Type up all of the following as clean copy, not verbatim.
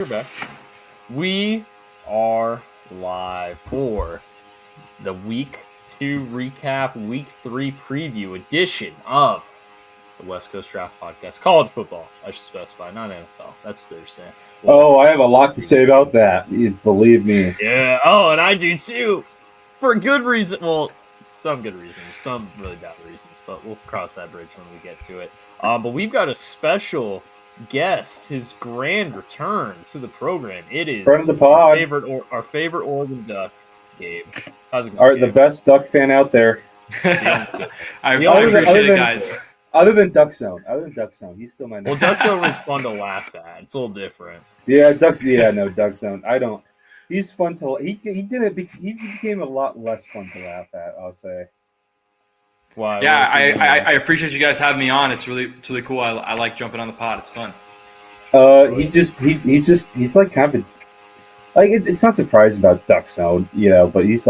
We're back. We are live for the Week 2 recap, Week 3 preview edition of the West Coast Draft Podcast. College football, I should specify, not NFL. That's Thursday. I have a lot to say about that. You believe me. Yeah. Oh, and I do too. For good reason. Well, some good reasons, some really bad reasons, but we'll cross that bridge when we get to it. But we've got a special guest, his grand return to the program. It is Friend of the pod. our favorite Oregon Duck, Gabe. How's it going, The best Duck fan out there. I appreciate it, guys. Other than Duck Zone, he's still my. Well, Duck Zone is fun to laugh at. It's a little different. Yeah, Duck Zone. I don't. He's fun to. He became a lot less fun to laugh at. I'll say. Why? Yeah, I appreciate you guys having me on. It's really cool. I like jumping on the pod. It's fun. He's like kind of it's not surprising about Duck Zone, but he's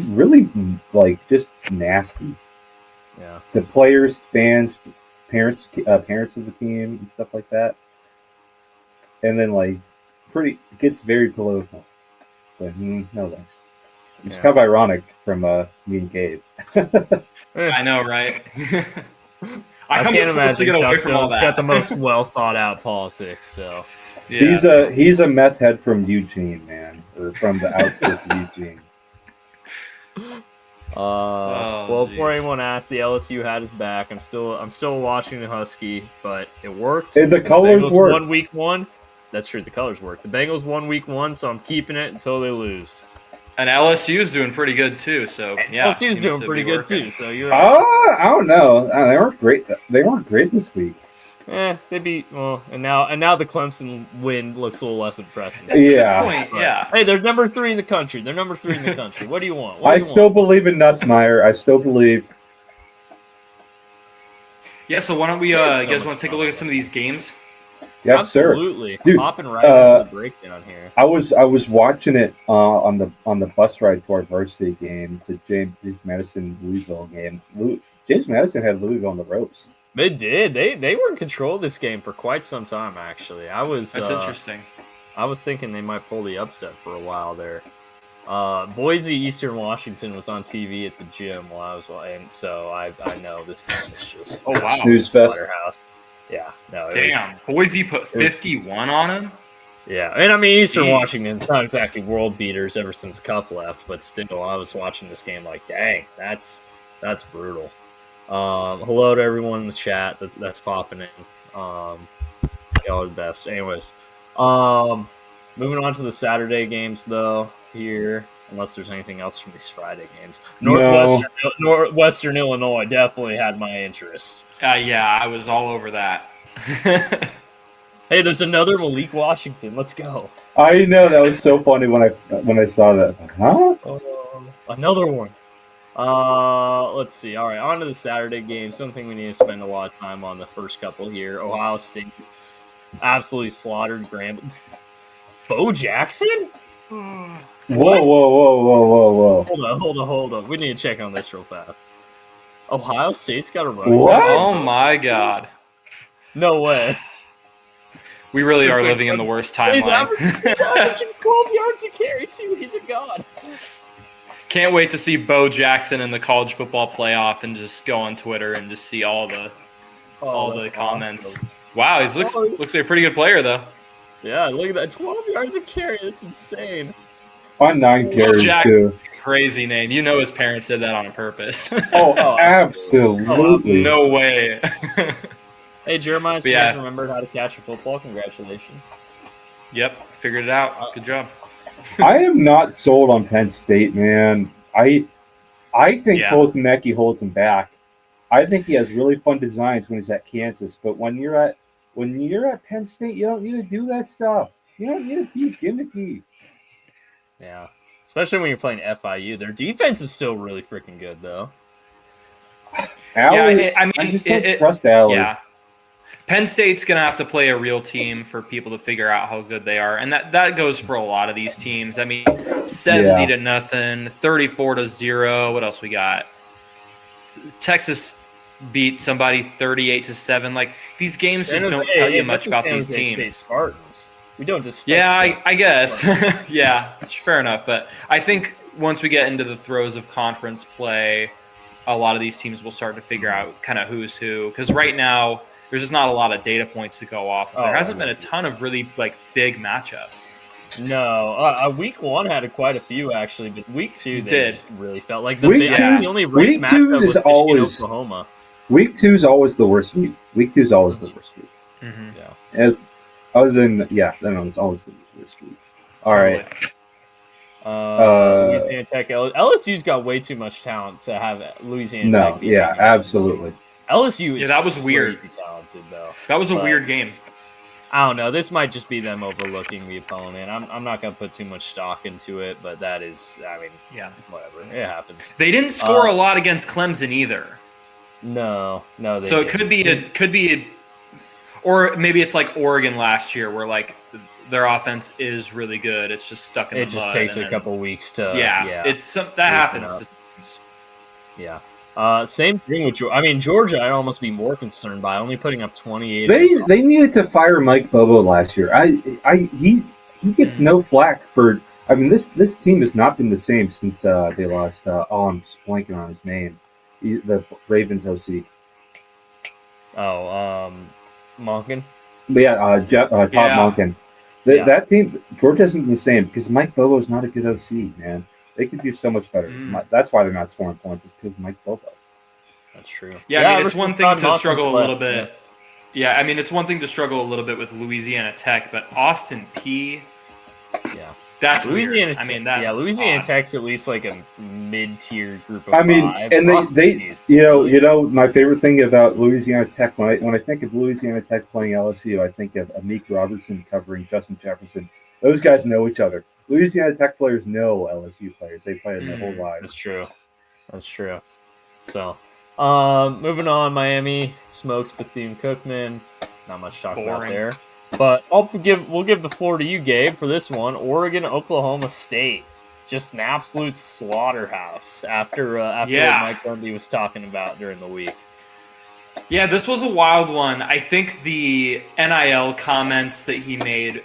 really like just nasty. Yeah. The players, fans, parents of the team and stuff like that. And then gets very political. It's like, no thanks. It's kind of ironic from me and Gabe. I know, right? I can't imagine to get away from all that. It's got the most well thought out politics. So yeah. He's a meth head from Eugene, man, or from the outskirts of Eugene. Before anyone asks, the LSU hat is back. I'm still watching the Husky, but it worked. The colors worked. Week 1. That's true. The colors work. The Bengals won Week 1, so I'm keeping it until they lose. And LSU's doing pretty good too. So yeah, LSU's doing pretty good too. So you're. Right. I don't know. They weren't great. They weren't great this week. They beat and now the Clemson win looks a little less impressive. That's a good point. Yeah. Hey, they're number 3 in the country. What do you want? I still believe in Nussmeier. I still believe. Yeah. So why don't we? You guys want to take a look at some of these games? Yes, absolutely. Dude, hopping right into the breakdown here. I was watching it on the bus ride to our varsity game, the James Madison Louisville game. James Madison had Louisville on the ropes. They did. They were in control of this game for quite some time. Actually, that's interesting. I was thinking they might pull the upset for a while there. Boise Eastern Washington was on TV at the gym while I was watching, so I know this game is just snooze fest. Yeah, no. Damn, Boise put 51 on him. Yeah, and I mean Eastern Washington's not exactly world beaters ever since Cup left, but still, I was watching this game like, dang, that's brutal. Hello to everyone in the chat that's popping in. Y'all are the best. Anyways, moving on to the Saturday games though here. Unless there's anything else from these Friday games. Northwestern Illinois definitely had my interest. Yeah, I was all over that. Hey, there's another Malik Washington. Let's go. I know, that was so funny when I saw that. Huh? Another one. Let's see. All right, on to the Saturday game. Something we need to spend a lot of time on the first couple here. Ohio State absolutely slaughtered Grambling. Bo Jackson? Whoa. Hold on. We need to check on this real fast. Ohio State's got a running back. Oh my god. No way. We really are living in the worst timeline. He's averaging 12 yards a carry too. He's a god. Can't wait to see Bo Jackson in the college football playoff and just go on Twitter and just see all the comments. Awesome. Wow, he looks like a pretty good player though. Yeah, look at that. 12 yards a carry. That's insane. On 9 carries, too. Crazy name. You know his parents did that on purpose. Oh, absolutely. No way. Hey, Jeremiah Smith remembered how to catch a football. Congratulations. Yep, figured it out. Good job. I am not sold on Penn State, man. I think Colton Mechie holds him back. I think he has really fun designs when he's at Kansas, but when you're at Penn State, you don't need to do that stuff. You don't need to be gimmicky. Yeah, especially when you're playing FIU. Their defense is still really freaking good, though. Allie, I just don't trust Allie. Yeah. Penn State's going to have to play a real team for people to figure out how good they are. And that goes for a lot of these teams. I mean, 70-0, 34-0. What else we got? Texas beat somebody 38-7. Like, these games just don't tell you much about these teams. Spartans. We don't just. Yeah, I guess. Yeah, fair enough. But I think once we get into the throes of conference play, a lot of these teams will start to figure out kind of who's who. Because right now, there's just not a lot of data points to go off. There hasn't been a ton of really big matchups. No, week 1 had quite a few actually, but week 2 just really felt like the only ranked matchup was Oklahoma. Week 2 is always the worst week. Week 2 is always the worst week. Mm-hmm. Yeah. It's always the worst week. All right. Louisiana Tech. LSU's got way too much talent to have Louisiana Tech. Absolutely. LSU is that was weird. Crazy talented though. That was a weird game. I don't know. This might just be them overlooking the opponent. I'm not going to put too much stock into it, but that is, whatever. It happens. They didn't score a lot against Clemson either. No. So it could be, or maybe it's like Oregon last year, where like their offense is really good. It's just stuck in the mud. It just takes a couple weeks to. That happens. Yeah. Same thing with Georgia. I'd almost be more concerned by only putting up 28. They needed to fire Mike Bobo last year. He gets no flack for. This team has not been the same since they lost. I'm just blanking on his name. The Ravens OC. Monken. Todd Monken. That team, Georgia hasn't been the same because Mike Bobo is not a good OC, man. They could do so much better. That's why they're not scoring points. It's because Mike Bobo. That's true. Yeah, it's one thing to struggle a little bit. Yeah, it's one thing to struggle a little bit with Louisiana Tech, but Austin Peay. Yeah, that's Louisiana. That's Louisiana Tech's at least like a mid-tier group of five. And they my favorite thing about Louisiana Tech when I think of Louisiana Tech playing LSU, I think of Amik Robertson covering Justin Jefferson. Those guys know each other. Louisiana Tech players know LSU players. They play them their whole lives. That's true. So, moving on, Miami smoked Bethune-Cookman. Not much to talk about there. But we'll give the floor to you, Gabe, for this one. Oregon, Oklahoma State. Just an absolute slaughterhouse after what Mike Gundy was talking about during the week. Yeah, this was a wild one. I think the NIL comments that he made,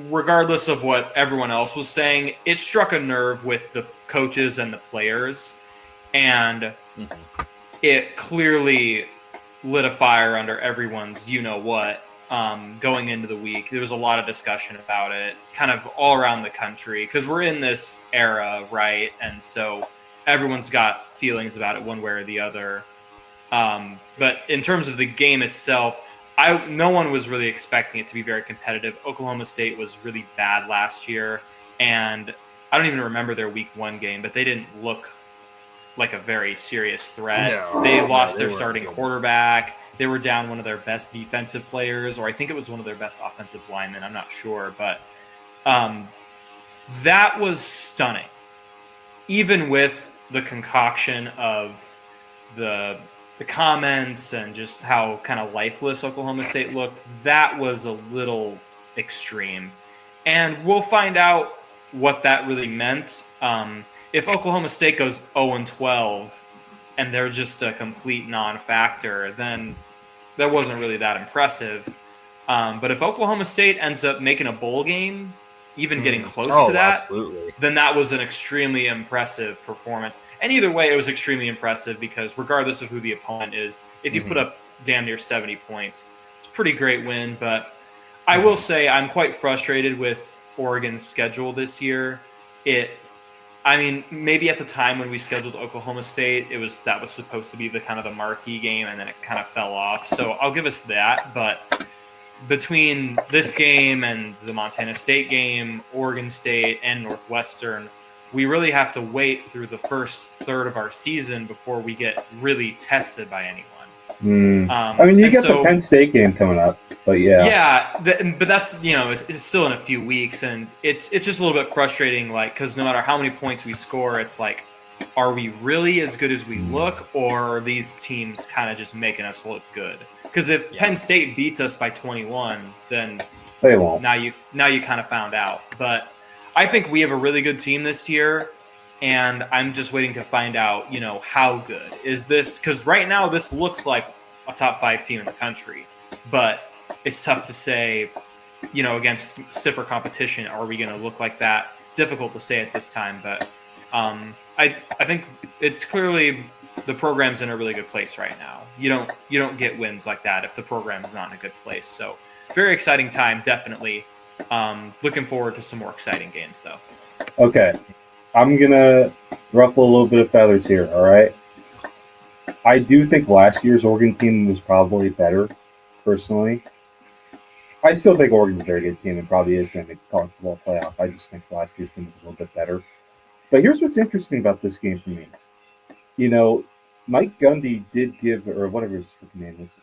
regardless of what everyone else was saying, it struck a nerve with the coaches and the players, and it clearly lit a fire under everyone's you-know-what going into the week. There was a lot of discussion about it, kind of all around the country, because we're in this era, right? And so everyone's got feelings about it one way or the other. But in terms of the game itself, no one was really expecting it to be very competitive. Oklahoma State was really bad last year, and I don't even remember their week 1 game, but they didn't look like a very serious threat. No, they lost their starting quarterback. They were down one of their best defensive players, or I think it was one of their best offensive linemen. I'm not sure, but that was stunning. Even with the concoction of the comments and just how kind of lifeless Oklahoma State looked, that was a little extreme. And we'll find out what that really meant. If Oklahoma State goes 0-12 and they're just a complete non-factor, then that wasn't really that impressive. But if Oklahoma State ends up making a bowl game, even getting close to that, then that was an extremely impressive performance. And either way, it was extremely impressive because regardless of who the opponent is, if you put up damn near 70 points, it's a pretty great win. But I will say I'm quite frustrated with Oregon's schedule this year. Maybe at the time when we scheduled Oklahoma State, that was supposed to be the kind of the marquee game, and then it kind of fell off. So I'll give us that. But between this game and the Montana State game, Oregon State, and Northwestern, we really have to wait through the first third of our season before we get really tested by anyone. You got the Penn State game coming up, but but that's it's still in a few weeks, and it's just a little bit frustrating, because no matter how many points we score, it's like, are we really as good as we look, or are these teams kind of just making us look good? Because if Penn State beats us by 21, then they won't. Now you kind of found out. But I think we have a really good team this year. And I'm just waiting to find out, how good is this? Because right now this looks like a top 5 team in the country, but it's tough to say against stiffer competition, are we going to look like that? Difficult to say at this time, but I think it's clearly the program's in a really good place right now. You don't get wins like that if the program is not in a good place. So very exciting time, definitely. Looking forward to some more exciting games, though. Okay, I'm gonna ruffle a little bit of feathers here. All right, I do think last year's Oregon team was probably better, personally. I still think Oregon's a very good team and probably is going to make the college football playoff. I just think last year's team was a little bit better. But here's what's interesting about this game for me. Mike Gundy did give, or whatever his freaking name was,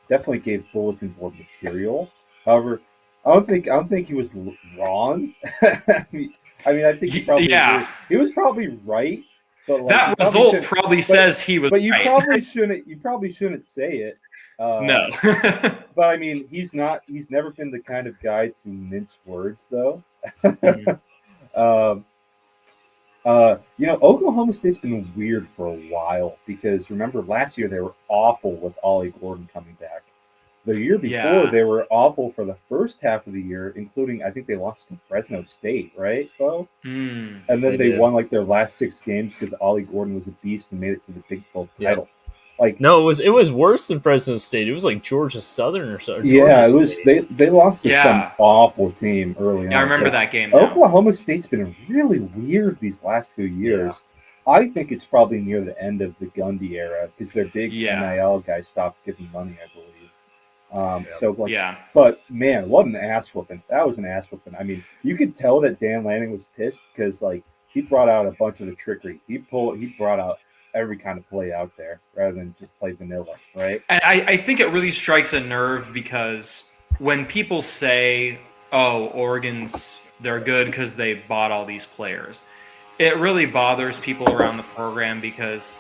definitely gave bulletin board material. However, I don't think he was wrong. I mean, I think he was probably right. But that result probably says he was. But you right. probably shouldn't say it. No. But I mean, he's never been the kind of guy to mince words, though. Mm-hmm. Oklahoma State's been weird for a while because remember last year they were awful with Ollie Gordon coming back. The year before they were awful for the first half of the year, including I think they lost to Fresno State, right, Beau? And then they won like their last 6 games because Ollie Gordon was a beast and made it to the Big 12 title. No, it was worse than Fresno State. It was like Georgia Southern or so. Yeah, it was. They lost to some awful team early on. I remember that game. Oklahoma State's been really weird these last few years. Yeah. I think it's probably near the end of the Gundy era because their big NIL guys stopped giving money, I believe. But man, what an ass whooping! That was an ass whooping. I mean, you could tell that Dan Lanning was pissed because he brought out a bunch of the trickery. He brought out every kind of play out there rather than just play vanilla, right? And I think it really strikes a nerve because when people say, "Oh, they're good because they bought all these players," it really bothers people around the program because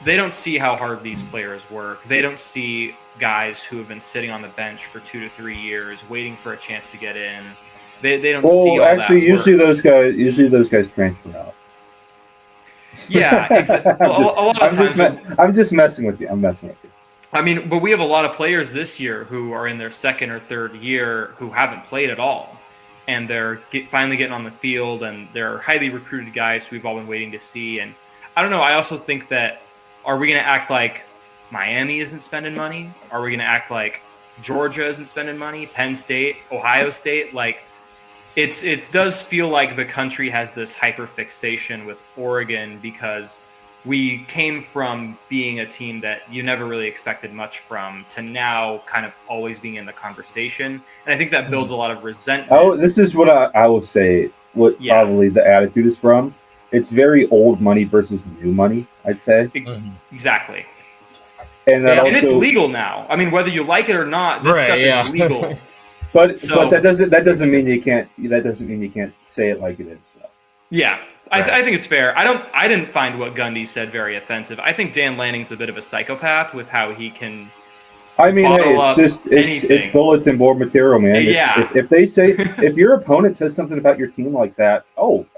they don't see how hard these players work. They don't see guys who have been sitting on the bench for 2 to 3 years waiting for a chance to get in. They don't see all that work. Usually those guys transfer out. Yeah, exactly. A lot of times. I'm just messing with you. I mean, but we have a lot of players this year who are in their second or third year who haven't played at all. And they're finally getting on the field, and they're highly recruited guys who we've all been waiting to see. And I don't know. I also think that, are we going to act like Miami isn't spending money? Are we going to act like Georgia isn't spending money? Penn State, Ohio State? It does feel like the country has this hyperfixation with Oregon because we came from being a team that you never really expected much from to now kind of always being in the conversation. And I think that builds a lot of resentment. Oh, this is what I will say, probably the attitude is from. It's very old money versus new money, I'd say. Exactly. And it's legal now. I mean, whether you like it or not, this stuff is legal. But that doesn't mean you can't say it like it is, though. Yeah. Right. I think it's fair. I didn't find what Gundy said very offensive. I think Dan Lanning's a bit of a psychopath with how he can. I mean, hey, it's bulletin board material, man. If your opponent says something about your team like that,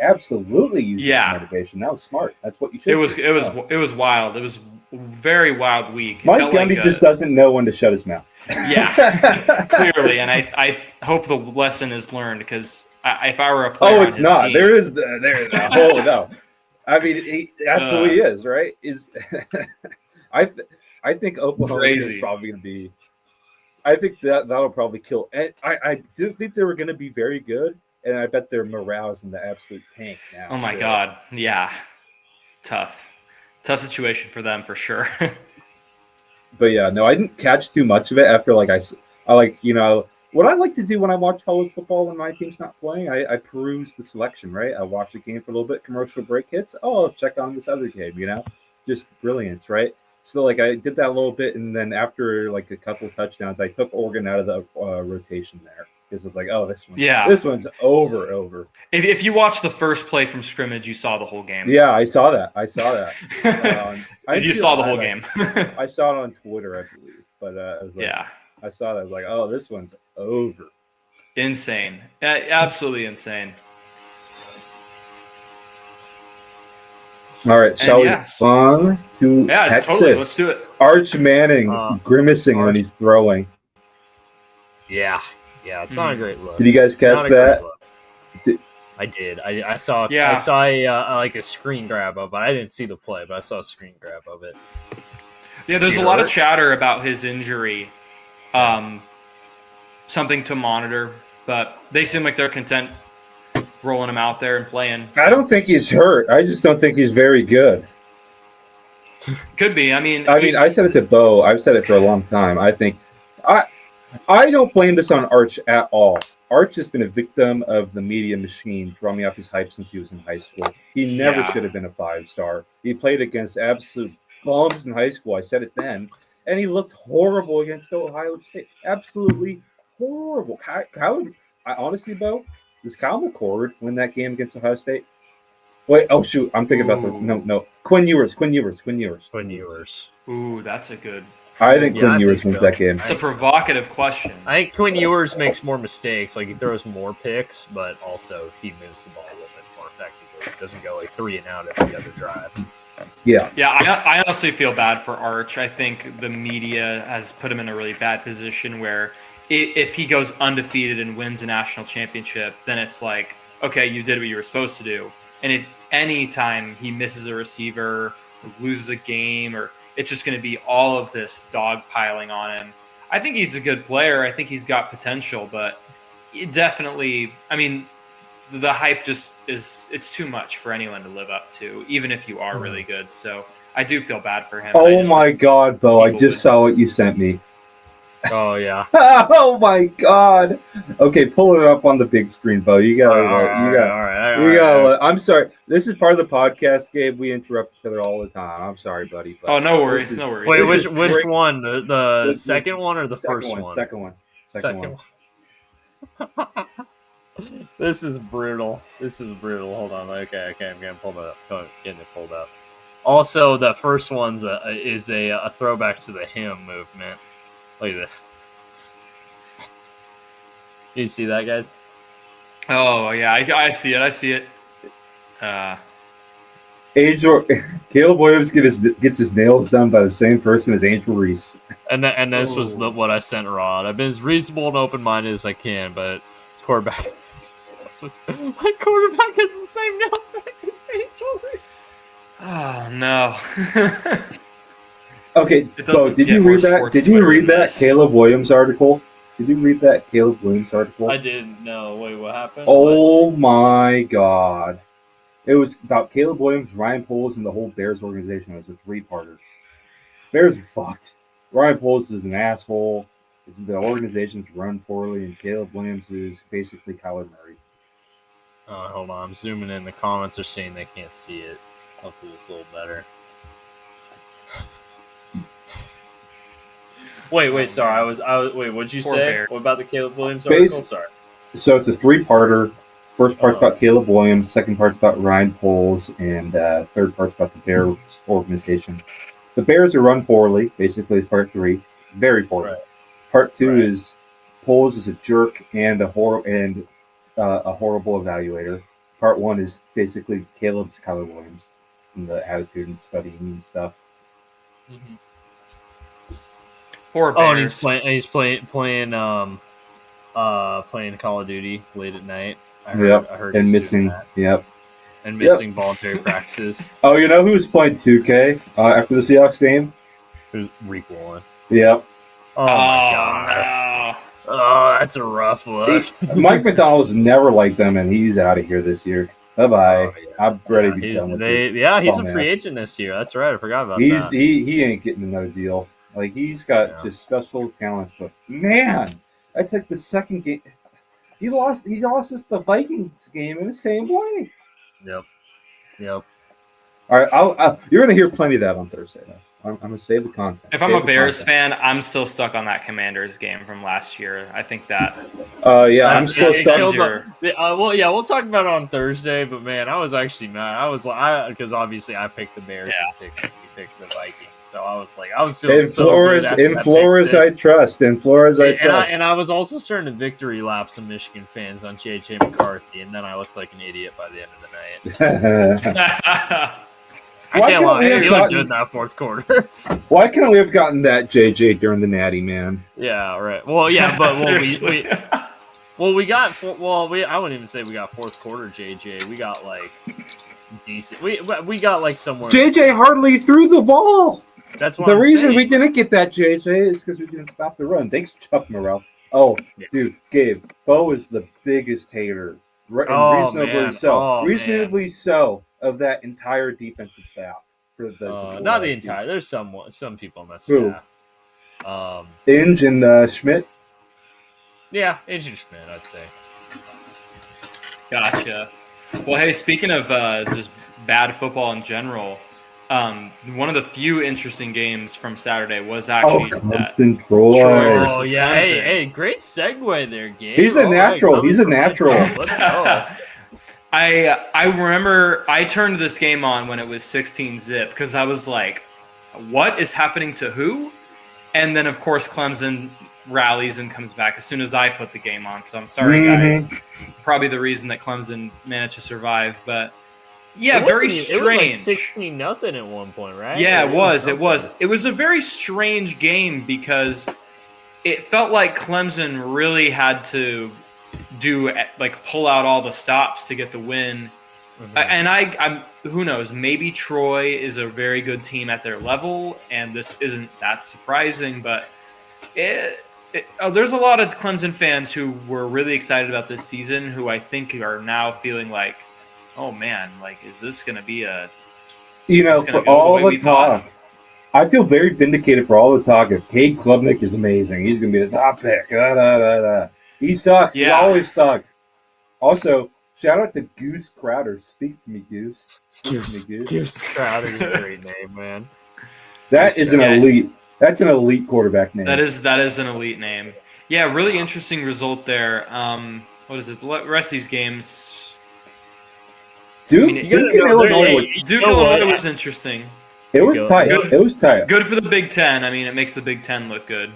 absolutely use motivation. That was smart. That's what you should. It was wild. It was a very wild week. Mike Gundy just doesn't know when to shut his mouth. Yeah, clearly, and I hope the lesson is learned because if I were a player, it's not. Team, there is a whole no. I mean, that's who he is, right? I think Oklahoma is probably going to be. I think that'll probably kill. And I do think they were going to be very good, and I bet their morale is in the absolute tank now. Oh my God! Yeah, tough situation for them for sure. But yeah, no, I didn't catch too much of it after what I like to do when I watch college football when my team's not playing. I peruse the selection, right? I watch the game for a little bit. Commercial break hits. I'll check on this other game. Just brilliance, right? So I did that a little bit, and then after a couple of touchdowns, I took Oregon out of the rotation there because it was this one's over. If you watch the first play from scrimmage, you saw the whole game. Yeah, I saw that. You saw the whole game. I saw it on Twitter, I believe, but I was I saw that. I was like, this one's over. Insane, absolutely insane. All right, shall we move on to Texas? Totally. Let's do it. Arch Manning grimacing when he's throwing. Yeah, it's not a great look. Did you guys catch that? I did. I saw. Yeah. I saw a screen grab of it. I didn't see the play, but I saw a screen grab of it. Yeah, there's a lot of chatter about his injury. Something to monitor, but they seem like they're content rolling him out there and playing. So. I don't think he's hurt. I just don't think he's very good. Could be. I mean, I said it to Beau. I've said it for a long time. I think I don't blame this on Arch at all. Arch has been a victim of the media machine drumming up his hype since he was in high school. He never should have been a 5-star. He played against absolute bums in high school. I said it then. And he looked horrible against Ohio State. Absolutely horrible. Honestly, Beau, does Kyle McCord win that game against Ohio State? Wait, oh, shoot. I'm thinking about no. Quinn Ewers. Ooh, that's a good... I think Quinn Ewers wins that game. It's a provocative question. I think Quinn Ewers makes more mistakes. Like, he throws more picks, but also he moves the ball a little bit more effectively. It doesn't go 3 and out every other drive. Yeah. I honestly feel bad for Arch. I think the media has put him in a really bad position where if he goes undefeated and wins a national championship, then it's like, okay, you did what you were supposed to do. And if any time he misses a receiver, or loses a game, or it's just going to be all of this dogpiling on him. I think he's a good player. I think he's got potential, but it definitely, I mean, the hype just it's too much for anyone to live up to, even if you are really good. So I do feel bad for him. Oh my God, Beau, I just saw what you sent me. Oh, yeah. Oh my God. Okay, pull it up on the big screen, Beau. You got to. I'm sorry. This is part of the podcast, Gabe. We interrupt each other all the time. I'm sorry, buddy. Oh, no worries. No worries. Wait, which one? The second one or the first one? Second one. This is brutal. Hold on. Okay. I'm getting pulled up. Getting it pulled up. Also, the first one's is a throwback to the hymn movement. Look at this. You see that, guys? Oh, yeah. I see it. Caleb Williams gets his nails done by the same person as Angel Reese. And this was what I sent Rod. I've been as reasonable and open-minded as I can, but it's quarterback. My quarterback has the same nail tech as Angel Reese. Oh, no. Okay, Beau, did you read that? Did you read that Caleb Williams article? Did you read that Caleb Williams article? I didn't. No. Wait, what happened? Oh my God! It was about Caleb Williams, Ryan Poles, and the whole Bears organization. It was a 3-parter. Bears are fucked. Ryan Poles is an asshole. The organization's run poorly, and Caleb Williams is basically Kyler Murray. Hold on. I'm zooming in. The comments are saying they can't see it. Hopefully, it's a little better. Wait, sorry. Wait, what'd you say? Bear. What about the Caleb Williams article? Sorry. So it's a 3-parter. First part's about Caleb Williams, second part's about Ryan Poles, and third part's about the Bears organization. The Bears are run poorly, basically, is part 3. Very poorly. Right. Part 2 is Poles is a jerk and a horrible evaluator. Part 1 is basically Caleb's Kyler Williams and the attitude and studying and stuff. Mm-hmm. Poor Bears. And he's playing Call of Duty late at night. I heard and missing. Yep. And missing voluntary practices. Oh, you know who's playing 2K after the Seahawks game? Who's Reek Woolen? Yep. Oh my God. No. Oh, that's a rough look. Mike McDonald's never liked them, and he's out of here this year. Bye-bye. Oh, yeah. I'm ready to be done with it. Yeah, he's a free agent this year. That's right. I forgot about that. He ain't getting another deal. Like, he's got just special talents, but man, that's like the second game. He lost us the Vikings game in the same way. Yep. All right, you're gonna hear plenty of that on Thursday. Though. I'm gonna save the content. If I'm a Bears fan, I'm still stuck on that Commanders game from last year. I think that. I'm still stuck. We'll talk about it on Thursday. But man, I was actually mad. Because obviously I picked the Bears and you picked the Vikings. So I was feeling in Flores, I trust. And I was also starting to victory lap some Michigan fans on J.J. McCarthy, and then I looked like an idiot by the end of the night. I can't lie. He looked good in that fourth quarter. Why couldn't we have gotten that JJ during the Natty, man? Yeah, right. Well, yeah, but I wouldn't even say we got fourth quarter JJ. We got like decent. We got like somewhere. JJ hardly threw the ball. That's what the reason we didn't get that JJ is because we didn't stop the run. Thanks, Chuck Morrell. Oh, yeah. Dude, Gabe, Beau is the biggest hater, reasonably so, of that entire defensive staff. For the not the entire. There's some people on that staff. Inge and Schmidt. Yeah, Inge and Schmidt, I'd say. Gotcha. Well, hey, speaking of just bad football in general, one of the few interesting games from Saturday was actually Clemson Troy. Oh yeah, hey, great segue there, Gabe. He's a natural. He's a natural. Let's go. I remember I turned this game on when it was 16-zip because I was like, what is happening to who? And then, of course, Clemson rallies and comes back as soon as I put the game on. So I'm sorry, guys. Probably the reason that Clemson managed to survive. But, yeah, very strange. It was like 16-0 at one point, right? Yeah, it was. It was a very strange game because it felt like Clemson really had to pull out all the stops to get the win. And I'm who knows, maybe Troy is a very good team at their level and this isn't that surprising, but there's a lot of Clemson fans who were really excited about this season who I think are now feeling like, oh man, like is this going to be for all the talk, I feel very vindicated for all the talk if Cade Klubnik is amazing, he's going to be the top pick. He sucks. Yeah. He always sucked. Also, shout out to Goose Crowder. Speak to me, Goose. Goose Crowder is a great name, man. That is an elite. That's an elite quarterback name. That is an elite name. Yeah, really interesting result there. What is it? The rest of these games. Duke and Illinois. Illinois was interesting. It was tight. It was tight. Good for the Big Ten. I mean, it makes the Big Ten look good.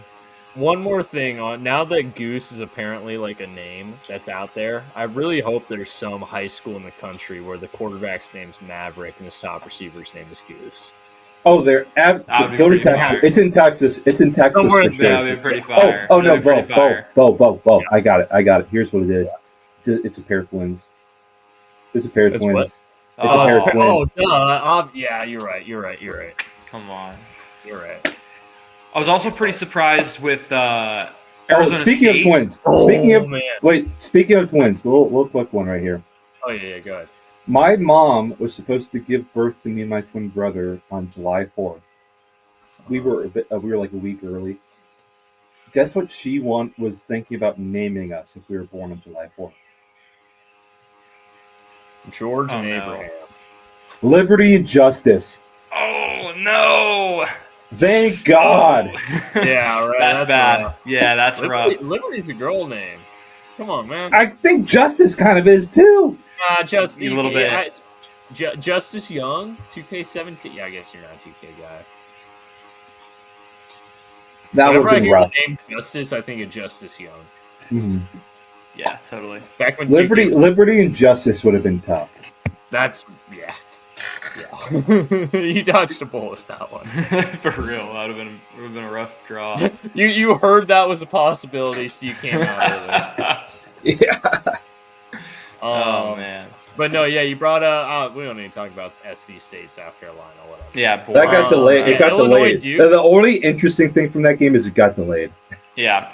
One more thing on now that Goose is apparently like a name that's out there. I really hope there's some high school in the country where the quarterback's name's Maverick and the top receiver's name is Goose. Oh, go to Texas. It's in Texas. It's in Texas for sure. That would be pretty fire. Oh no, Bo. Yeah. I got it. Here's what it is. It's a pair of twins. It's a pair of twins. What? It's a pair of twins. Oh, duh. Yeah, you're right. Come on. You're right. I was also pretty surprised with Arizona speaking State. Of twins. Speaking of twins, a little quick one right here. Oh yeah, go ahead. My mom was supposed to give birth to me and my twin brother on July 4th. We were like a week early. Guess what she was thinking about naming us if we were born on July 4th? George and Abraham. Liberty and Justice. Oh no! Thank God. Yeah, right. That's bad. Yeah, that's rough. Liberty's a girl name. Come on, man. I think Justice kind of is too. Just a little bit. Justice Young, 2K17. Yeah, I guess you're not a 2K guy. That would have been rough. The name Justice, I think of Justice Young. Mm-hmm. Yeah, totally. Back when Liberty and Justice would have been tough. That's yeah. You dodged a bullet with that one. For real, that would have been a rough draw. You heard that was a possibility, so you came out early. Yeah. Oh man. But no, yeah, you brought we don't need to talk about SC State, South Carolina, whatever. Yeah, that got delayed. It got delayed. The only interesting thing from that game is it got delayed. Yeah.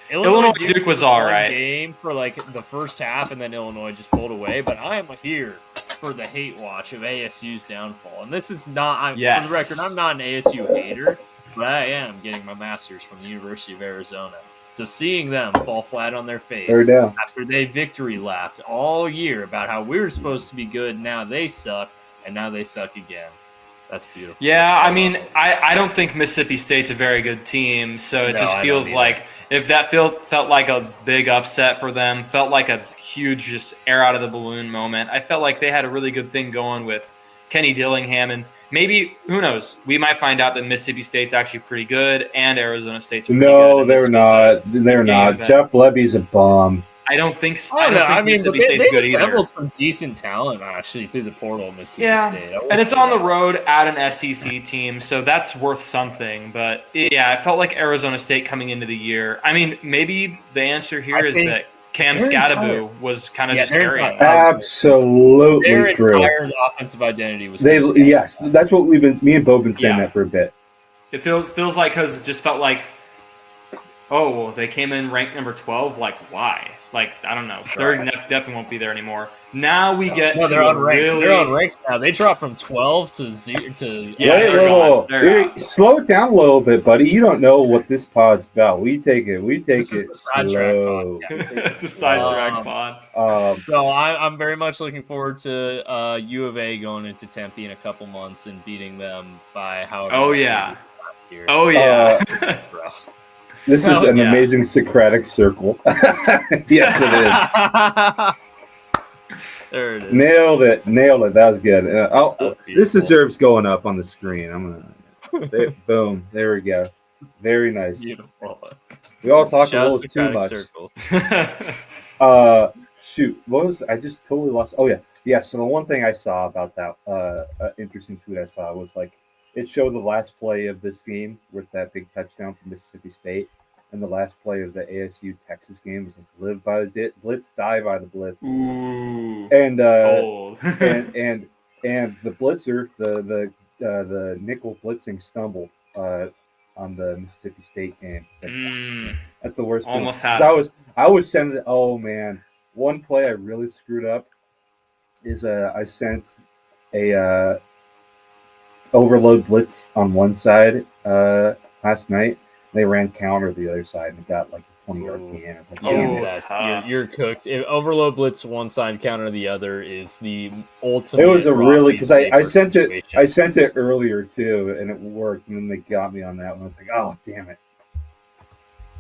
Illinois Duke was all right. Game for like the first half, and then Illinois just pulled away. But I am here for the hate watch of ASU's downfall, and this is not. For the record, I'm not an ASU hater, but I am getting my master's from the University of Arizona. So seeing them fall flat on their face after they victory lapped all year about how we were supposed to be good, now they suck, and now they suck again. That's beautiful. Yeah, I mean, I don't think Mississippi State's a very good team, so it just feels like if that felt like a big upset for them, felt like a huge just air out of the balloon moment. I felt like they had a really good thing going with Kenny Dillingham, and maybe, who knows, we might find out that Mississippi State's actually pretty good and Arizona State's pretty good. No, they're not. They're not. Jeff Levy's a bum. I don't think. I don't think Mississippi but State's they good assembled either. some decent talent actually through the portal of Mississippi State. And it's on the road at an SEC team, so that's worth something. But yeah, I felt like Arizona State coming into the year. I mean, maybe the answer here is that Cam Skattebo was kind of just carrying. Absolutely their true. entire offensive identity was. Yes, that's what me and Beau been saying that for a bit. It feels like because it just felt like, oh, well, they came in ranked number 12. Like, why? Like, I don't know. Third definitely won't be there anymore. Now we get to they're unranked. They're unranked now. They dropped from 12 to 0 to. Whoa. Slow it down a little bit, buddy. You don't know what this pod's about. We take it slow. It's a sidetrack pod. So I'm very much looking forward to U of A going into Tempe in a couple months and beating them by however. Oh yeah. Oh yeah. This is an amazing Socratic circle. Yes, it is. There it is. Nailed it. That was good. This deserves going up on the screen. I'm gonna. Boom. There we go. Very nice. Beautiful. We all talk a little too much. Shoot. What was I just totally lost? Oh yeah. So the one thing I saw about that interesting tweet I saw was like it showed the last play of this game with that big touchdown from Mississippi State. And the last play of the ASU Texas game was like live by the blitz, die by the blitz. Ooh, and cold. and the blitzer, the nickel blitzing stumbled on the Mississippi State game. Like, that's the worst. Almost had. I was sending. Oh man, one play I really screwed up is I sent a overload blitz on one side last night. They ran counter the other side and got like a 20-yard gain. I was like, you're cooked. If overload blitz one side, counter the other is the ultimate. It was a really because I sent it earlier too, and it worked. And then they got me on that one. I was like, oh damn it!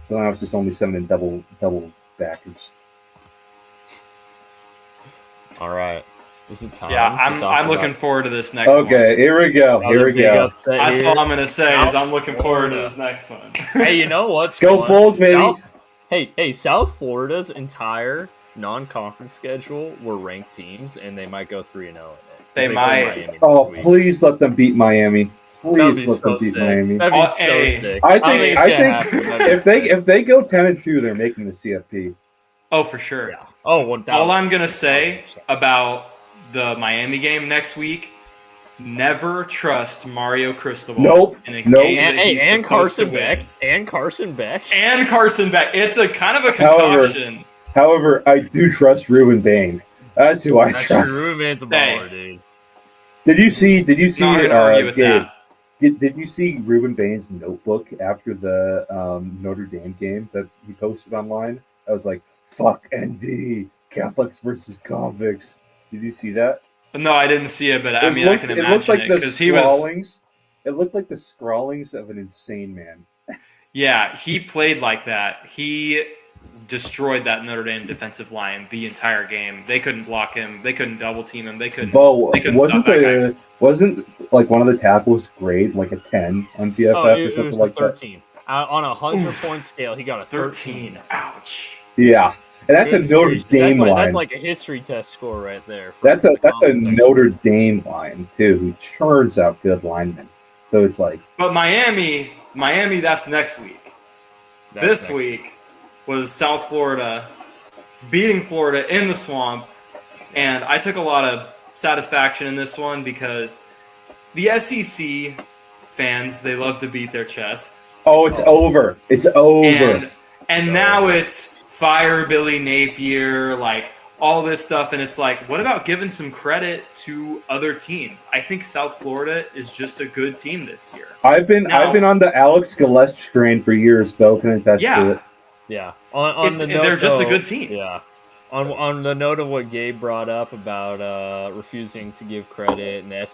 So then I was just only sending double backers. All right. Is it time? Yeah, I'm looking forward to this next one. Okay, here we go. That's all I'm going to say is I'm looking forward to this next one. Hey, you know what's Go Bulls, baby! South Florida's entire non-conference schedule were ranked teams, and they might go 3-0 in it. They might. Oh, please let them beat Miami. Please let them beat Miami. That'd be so sick. I think if they go 10-2, they're making the CFP. Oh, for sure. Yeah. Oh, 1,000%. All I'm going to say about the Miami game next week, never trust Mario Cristobal in a game that he's and supposed Carson to win. Beck. And Carson Beck. It's a kind of a concoction. However, I do trust Ruben Bain. That's who I trust. Ruben Bain's a baller, dude. Did you see Did you see Ruben Bain's notebook after the Notre Dame game that he posted online? I was like, fuck ND, Catholics versus convicts. Did you see that? No, I didn't see it, but I mean, I can imagine it because he was. It looked like the scrawlings of an insane man. Yeah, he played like that. He destroyed that Notre Dame defensive line the entire game. They couldn't block him. They couldn't double team him. They couldn't. Wasn't like one of the tackles grade like a 10 on PFF or something like 13. On a 100-point scale, he got a 13. Ouch. Yeah. And that's a Notre Dame line. That's like a history test score right there. That's a Notre Dame line too, who churns out good linemen. So it's like. But Miami, that's next week. This week was South Florida beating Florida in the swamp, and I took a lot of satisfaction in this one because the SEC fans, they love to beat their chest. Oh, it's over. It's over. And now it's fire Billy Napier, like all this stuff, and it's like, what about giving some credit to other teams? I think South Florida is just a good team this year. I've been on the Alex Gillespie train for years. Beau can attest to it. Yeah, they're just a good team. Yeah. On the note of what Gabe brought up about refusing to give credit and the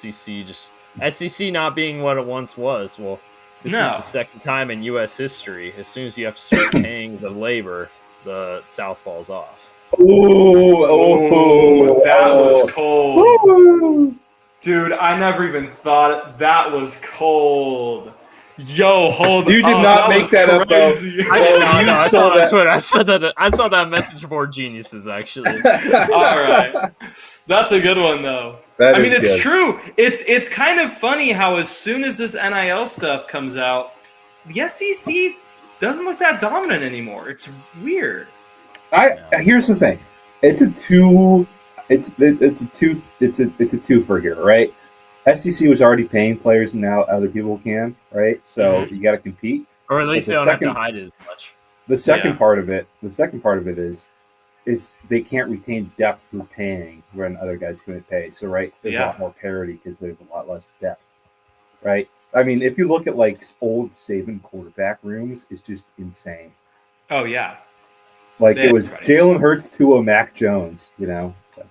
SEC not being what it once was. Well, this is the second time in U.S. history. As soon as you have to start paying the labor, the South falls off. Oh, that was cold. Dude, I never even thought that was cold. Yo, hold on. You did not make that up, though. I saw that on Twitter. I saw that message board geniuses, actually. All right. That's a good one, though. I mean, it's true. It's kind of funny how as soon as this NIL stuff comes out, the SEC doesn't look that dominant anymore. It's weird. Here's the thing. It's a twofer here, right? SEC was already paying players, and now other people can, right? So you got to compete, or at least they don't have to hide it as much. The second part of it is they can't retain depth through paying when other guys couldn't pay. So there's a lot more parity because there's a lot less depth, right? I mean, if you look at like old Saban quarterback rooms, it's just insane. Oh yeah, like it was Jalen Hurts to Mac Jones, you know. So.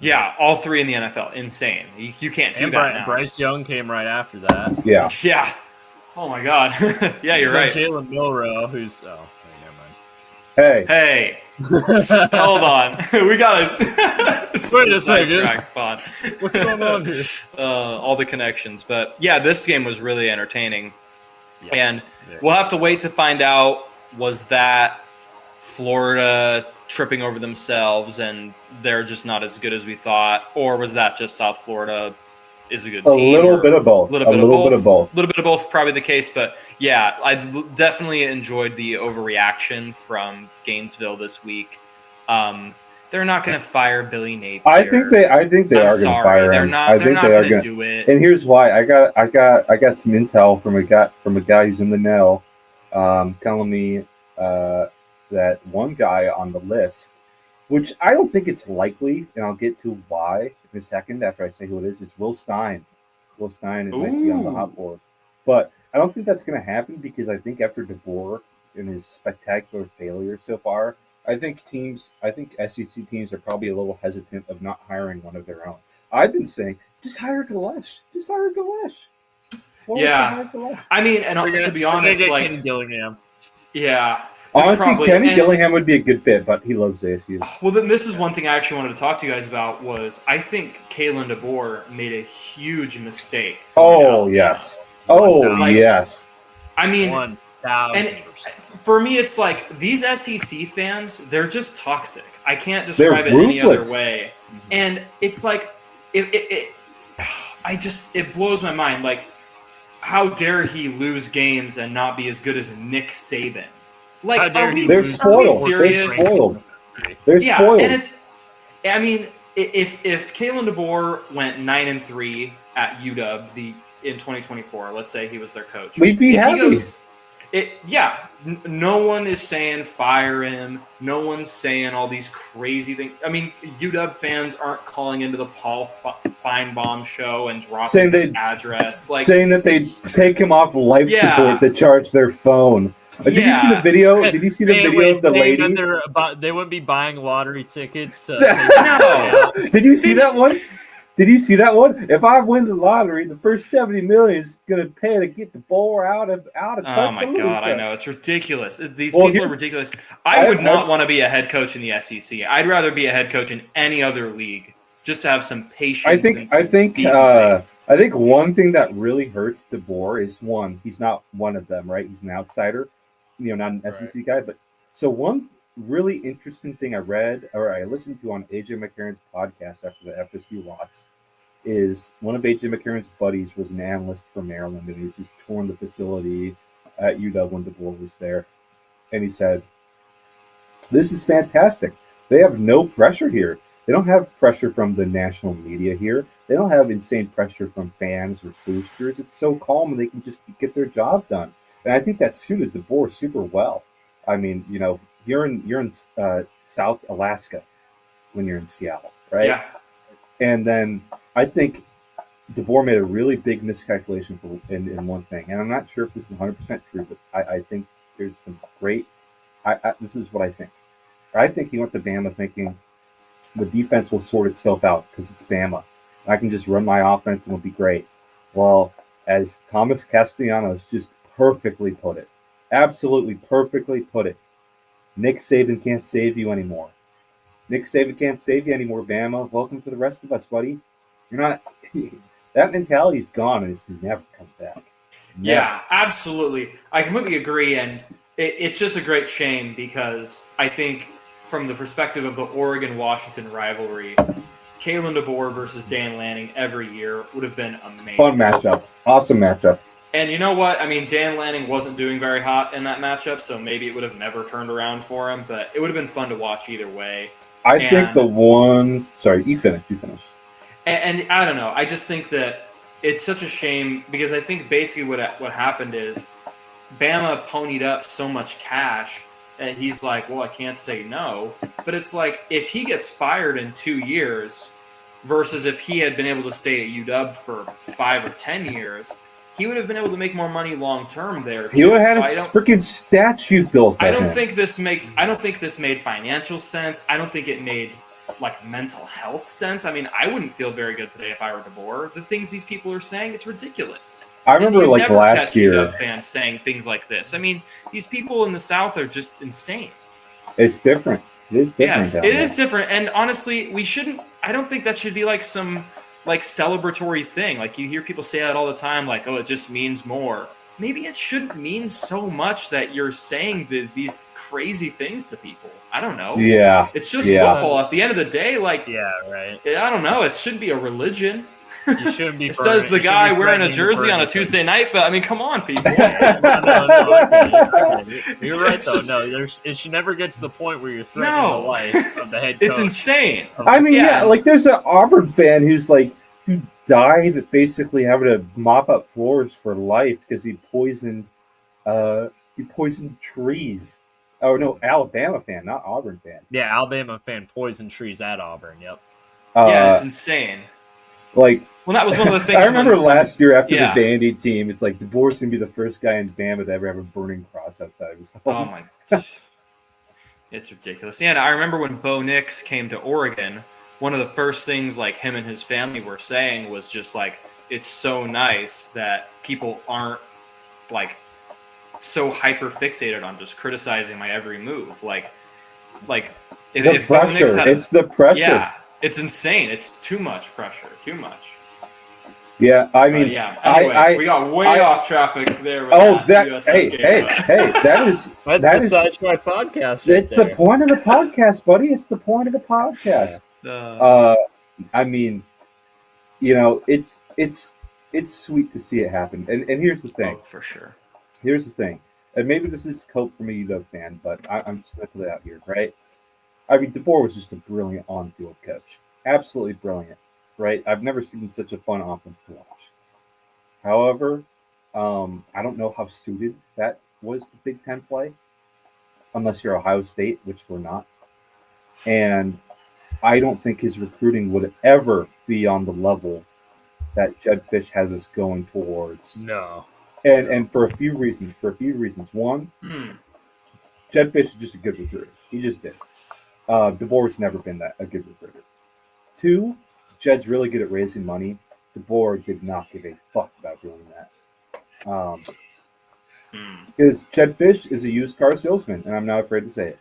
Yeah, all three in the NFL. Insane. You can't do that now. Bryce Young came right after that. Yeah. Yeah. Oh, my God. Yeah, you're right. Jalen Milroe, who's... Oh, never Hey. Hey. Hold on. We got to... Wait a second. Pod. What's going on here? All the connections. But, yeah, this game was really entertaining. Yes. And we'll have to wait to find out, was that Florida tripping over themselves and they're just not as good as we thought, or was that just South Florida is a good team? A little bit of both. A little bit of both, probably the case. But yeah, I definitely enjoyed the overreaction from Gainesville this week. They're not going to fire Billy Napier. I think they are going to fire him. They're not going to do it. And here's why. I got some intel from a guy who's in the know, telling me that one guy on the list, which I don't think it's likely, and I'll get to why in a second after I say who it is Will Stein. Will Stein might be on the hot board. But I don't think that's going to happen because I think after DeBoer and his spectacular failures so far, I think SEC teams are probably a little hesitant of not hiring one of their own. I've been saying, just hire Galesh. Yeah. I mean, and to be honest, like Kenny Dillingham. Yeah. Honestly, Kenny Dillingham would be a good fit, but he loves ASU. Well, then this is one thing I actually wanted to talk to you guys about was I think Kalen DeBoer made a huge mistake. Oh, yes. Yes. I mean, 1,000%. And for me, it's like these SEC fans, they're just toxic. I can't describe it any other way. And it's like, it blows my mind. Like, how dare he lose games and not be as good as Nick Saban? Like, they're spoiled. They're spoiled. And it's, I mean, if Kalen DeBoer went 9-3 at UW in 2024, let's say he was their coach, we'd be happy. No one is saying fire him. No one's saying all these crazy things. I mean, UW fans aren't calling into the Paul Feinbaum show and dropping his address, like saying that they take him off life support to charge their phone. Did you see the video? Did you see the video of the lady? They wouldn't be buying lottery tickets to. No. Did you see that one? If I win the lottery, the first $70 million is going to pay to get the ball out of Tuscaloosa. Oh my God, I know, it's ridiculous. These people are ridiculous. I would not want to be a head coach in the SEC. I'd rather be a head coach in any other league, just to have some patience. I think one thing that really hurts DeBoer is he's not one of them, right? He's an outsider, not an SEC guy. But so one really interesting thing I read or I listened to on AJ McCarron's podcast after the FSU loss is one of AJ McCarron's buddies was an analyst from Maryland, and he was just touring the facility at UW when DeBoer was there. And he said, "This is fantastic. They have no pressure here. They don't have pressure from the national media here. They don't have insane pressure from fans or boosters. It's so calm, and they can just get their job done." And I think that suited DeBoer super well. I mean, you're in South Alaska when you're in Seattle, right? Yeah. And then I think DeBoer made a really big miscalculation in one thing. And I'm not sure if this is 100% true, but I think there's some great – this is what I think. I think he went to Bama thinking the defense will sort itself out because it's Bama. I can just run my offense and it'll be great. Well, as Thomas Castellanos just perfectly put it, absolutely perfectly put it, Nick Saban can't save you anymore. Nick Saban can't save you anymore, Bama. Welcome to the rest of us, buddy. You're not – that mentality's gone and it's never come back. Yeah, absolutely. I completely agree, and it's just a great shame because I think from the perspective of the Oregon-Washington rivalry, Kalen DeBoer versus Dan Lanning every year would have been amazing. Fun matchup. Awesome matchup. And you know what? I mean, Dan Lanning wasn't doing very hot in that matchup, so maybe it would have never turned around for him, but it would have been fun to watch either way. I think the one... Sorry, you finish. And I don't know. I just think that it's such a shame because I think basically what happened is Bama ponied up so much cash that he's like, well, I can't say no. But it's like if he gets fired in 2 years versus if he had been able to stay at UW for 5 or 10 years, he would have been able to make more money long term there. He would have had a freaking statue built. I don't think this made financial sense. I don't think it made like mental health sense. I mean, I wouldn't feel very good today if I were DeBoer. The things these people are saying, it's ridiculous. I remember like last year, fans saying things like this. I mean, these people in the South are just insane. It's different. It is different. Yes, it is different. And honestly, we shouldn't. I don't think that should be like some like celebratory thing. Like you hear people say that all the time. Like, oh, it just means more. Maybe it shouldn't mean so much that you're saying these crazy things to people. I don't know. Yeah. It's just football. At the end of the day, like, yeah, right. I don't know. It shouldn't be a religion. You shouldn't be. Says the guy wearing a jersey on a Tuesday night, but I mean, come on, people. No, you're right though. No, it should never get to the point where you're threatening the life of the head coach. It's insane. I mean, yeah, like there's an Auburn fan who died basically having to mop up floors for life because he poisoned trees. Oh no, Alabama fan, not Auburn fan. Yeah, Alabama fan poisoned trees at Auburn. Yep. Yeah, it's insane. Like, well, that was one of the things. I remember last year after the Vandy team, it's like DeBoer's gonna be the first guy in Bama to ever have a burning cross outside of his home. Oh my! It's ridiculous. Yeah, and I remember when Bo Nix came to Oregon. One of the first things like him and his family were saying was just like, it's so nice that people aren't like so hyper fixated on just criticizing my every move. Like if pressure. It's the pressure. Yeah, it's insane. It's too much pressure. Too much. Yeah, I mean, Anyway, we got way off topic there. Hey, that is my podcast. It's the point of the podcast, buddy. It's the point of the podcast. I mean, you know, it's sweet to see it happen. And here's the thing. Oh, for sure. Here's the thing. And maybe this is cope from a UW fan, but I'm just going to put it out here, right? I mean, DeBoer was just a brilliant on-field coach. Absolutely brilliant, right? I've never seen such a fun offense to watch. However, I don't know how suited that was to Big Ten play, unless you're Ohio State, which we're not. And I don't think his recruiting would ever be on the level that Jedd Fisch has us going towards. No. And for a few reasons. One, Jedd Fisch is just a good recruiter. He just is. DeBoer's never been a good recruiter. 2, Jedd's really good at raising money. DeBoer did not give a fuck about doing that. Because Jedd Fisch is a used car salesman, and I'm not afraid to say it.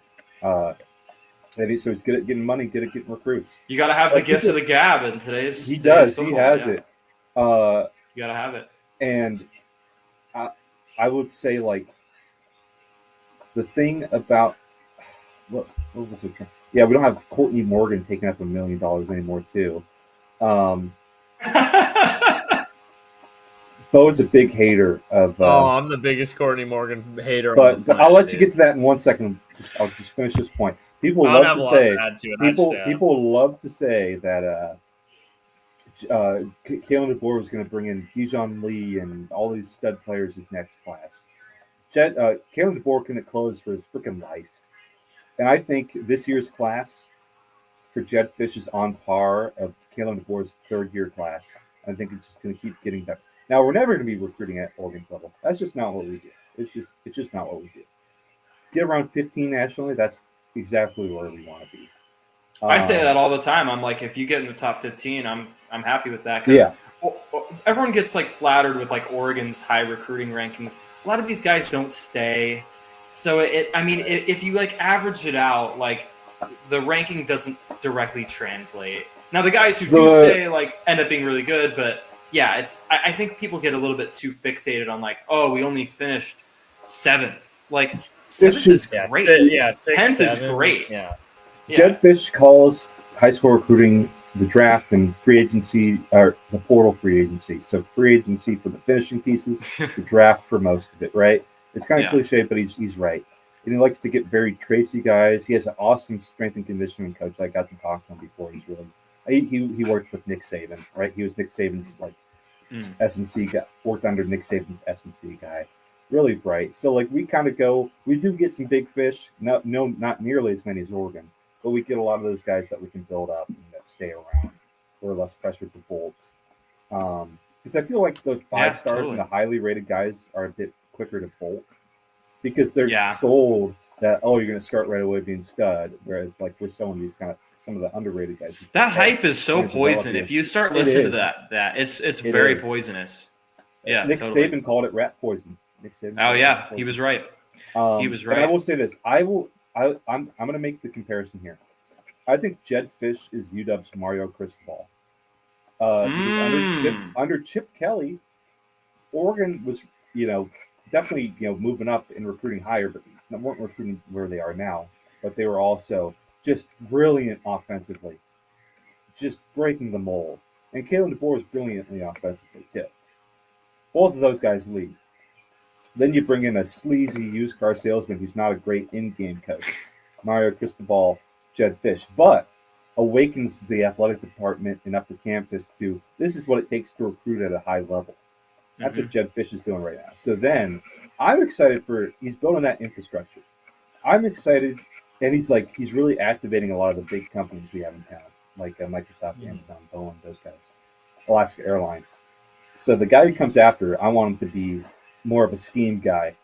So he's good at getting money, good at getting recruits. You got to have the gift of the gab in today's. He does. Football. He has it. You got to have it. And I would say, like, the thing about what was it? Yeah, we don't have Courtney Morgan taking up $1 million anymore, too. Bo's a big hater of. I'm the biggest Courtney Morgan hater. But I'll let you get to that in 1 second. I'll just finish this point. People love to say that Kalen DeBoer was going to bring in Dijon Lee and all these stud players his next class. Kalen DeBoer couldn't close for his freaking life, and I think this year's class for Jedd Fisch is on par of Kalen DeBoer's third-year class. I think it's just going to keep getting better. Now, we're never going to be recruiting at Oregon's level. That's just not what we do. It's just not what we do. Get around 15 nationally, that's exactly where we want to be. I say that all the time. I'm like, if you get in the top 15, I'm happy with that. Because everyone gets like flattered with like Oregon's high recruiting rankings. A lot of these guys don't stay. So if you like average it out, like the ranking doesn't directly translate. Now the guys who do stay like end up being really good, but yeah, I think people get a little bit too fixated on like, oh, we only finished 7th. Like 7th is great. Yeah, 10th is great. Yeah. Jed Fish calls high school recruiting the draft and free agency, or the portal free agency. So free agency for the finishing pieces, the draft for most of it, right? It's kind of cliche, but he's right. And he likes to get very tradesy guys. He has an awesome strength and conditioning coach. I got to talk to him before. He's really he worked with Nick Saban, right? He was Nick Saban's like S&C guy, worked under Nick Saban's S&C guy. Really bright. So like we kind of go, we do get some big fish. Not nearly as many as Oregon, but we get a lot of those guys that we can build up and that stay around. We're less pressured to bolt. Because I feel like the 5 stars and the highly rated guys are a bit quicker to bolt because they're sold that, oh, you're going to start right away being stud. Whereas like we're selling these kind of some of the underrated guys. That hype is so poison. If you start listening to that it's very poisonous. Yeah, Nick Saban called it rat poison. Nick Saban. Oh yeah, he was right. He was right. But I will say this: I'm going to make the comparison here. I think Jed Fish is UW's Mario Cristobal. Because under Chip Kelly, Oregon was definitely moving up and recruiting higher, but they weren't recruiting where they are now. But they were also just brilliant offensively, just breaking the mold. And Kalen DeBoer is brilliantly offensively too. Both of those guys leave. Then you bring in a sleazy used car salesman who's not a great in-game coach, Mario Cristobal, Jed Fish, but awakens the athletic department and up the campus to this is what it takes to recruit at a high level. That's what Jed Fish is doing right now. So then I'm excited he's building that infrastructure. I'm excited, and he's really activating a lot of the big companies we have in town, like Microsoft, Amazon, Boeing, those guys, Alaska Airlines. So the guy who comes after, I want him to be more of a scheme guy.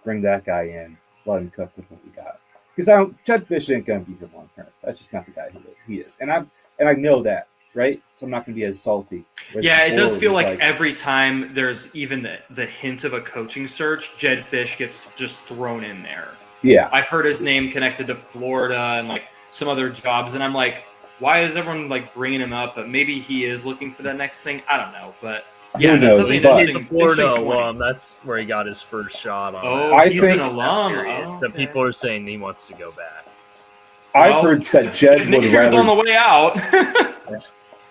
Bring that guy in, let him cook with what we got. Because Jed Fish ain't gonna be here long term. That's just not the guy he is. And I know that, right? So I'm not gonna be as salty. Yeah, it does feel like every time there's even the hint of a coaching search, Jed Fish gets just thrown in there. Yeah. I've heard his name connected to Florida and like some other jobs, and I'm like, why is everyone like bringing him up? But maybe he is looking for that next thing. I don't know, but yeah, that's something he's a Florida alum. That's where he got his first shot on. Oh, he's an alum. So people are saying he wants to go back. I've heard that Jed would rather on the way out.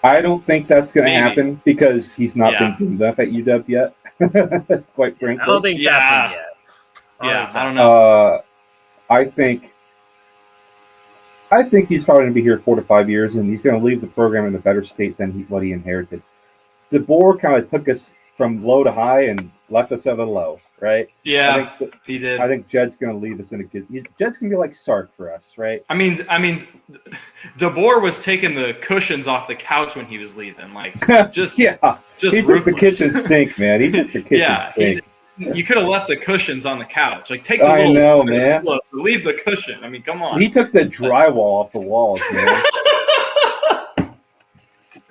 I don't think that's going to happen because he's not been good enough at UW yet. Quite frankly, I don't think it's happened yet. I don't know. I think he's probably going to be here 4 to 5 years, and he's going to leave the program in a better state than what he inherited. DeBoer kind of took us from low to high and left us at a low, right? Yeah, he did. I think Jed's going to leave us in a good. Jed's going to be like Sark for us, right? I mean, DeBoer was taking the cushions off the couch when he was leaving, like just he took the kitchen sink, man. He took the kitchen sink. You could have left the cushions on the couch. Like take I know, man. Leave the cushion. I mean, come on. He took the drywall off the walls, man.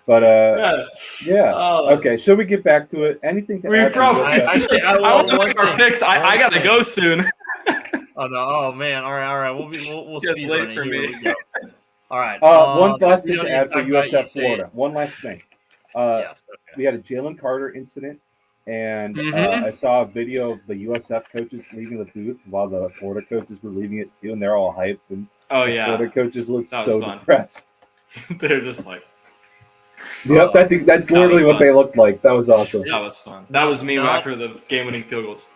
But okay. Should we get back to it? Anything to add? We probably. I want to pick our picks. I gotta go soon. Oh no! Oh man! All right. We'll speed run it. Here we go. All right. One last thing to add for USF Florida. One last thing. Yes. Okay. We had a Jalen Carter incident, and I saw a video of the USF coaches leaving the booth while the Florida coaches were leaving it too, and they're all hyped. And Florida coaches looked so depressed. They're just like. Yep, that's literally what they looked like. That was awesome. That was fun. That was me after the game-winning field goals.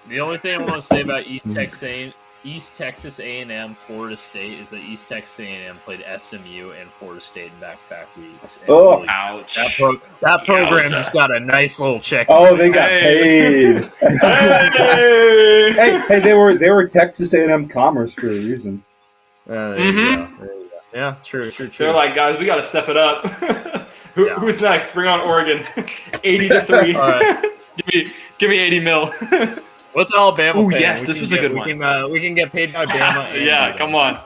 The only thing I want to say about East Texas A&M, Florida State is that East Texas A&M played SMU and Florida State in back-to-back weeks. Ouch! That program just got a nice little check. Oh, they got paid. hey, they were Texas A&M Commerce for a reason. There you go. Yeah, true. They're like, guys, we got to step it up. Who's next? Bring on Oregon. 80-3. Right. give me 80 mil. What's Alabama? Oh yes, this was a good one. We can get paid by Bama. Yeah, come on.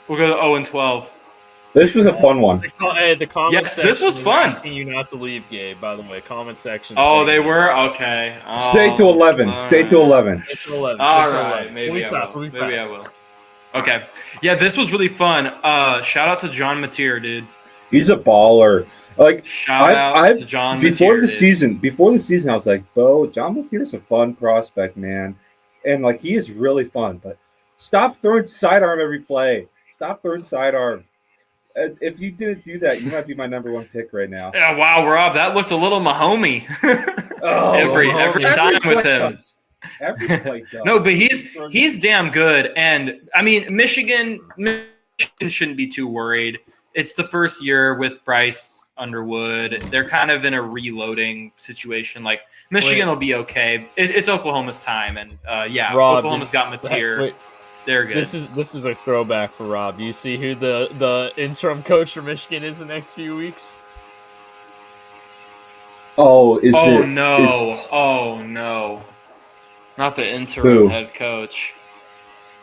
We'll go to 0-12. This was a fun one. The comment section this was fun. Asking you not to leave, Gabe. By the way, comment section. Oh, they were okay. Stay to 11. Stay to 11. All right, maybe I will. Okay. Yeah, this was really fun. Shout out to John Mateer, dude. He's a baller. Like Shout out to John before Mateer, the season, I was like, Beau, John Mateer's a fun prospect, man. And like he is really fun, but stop throwing sidearm every play. Stop throwing sidearm. If you didn't do that, you might be my number one pick right now. Yeah, wow, Rob, that looked a little Mahomey. every time with him. Every play does. No, but he's damn good. And I mean, Michigan shouldn't be too worried. It's the first year with Bryce Underwood. They're kind of in a reloading situation. Like Michigan will be okay. It's Oklahoma's time, and Rob, Oklahoma's got Mateer. They're good. This is a throwback for Rob. Do you see who the interim coach for Michigan is the next few weeks? Oh no! Not the interim head coach.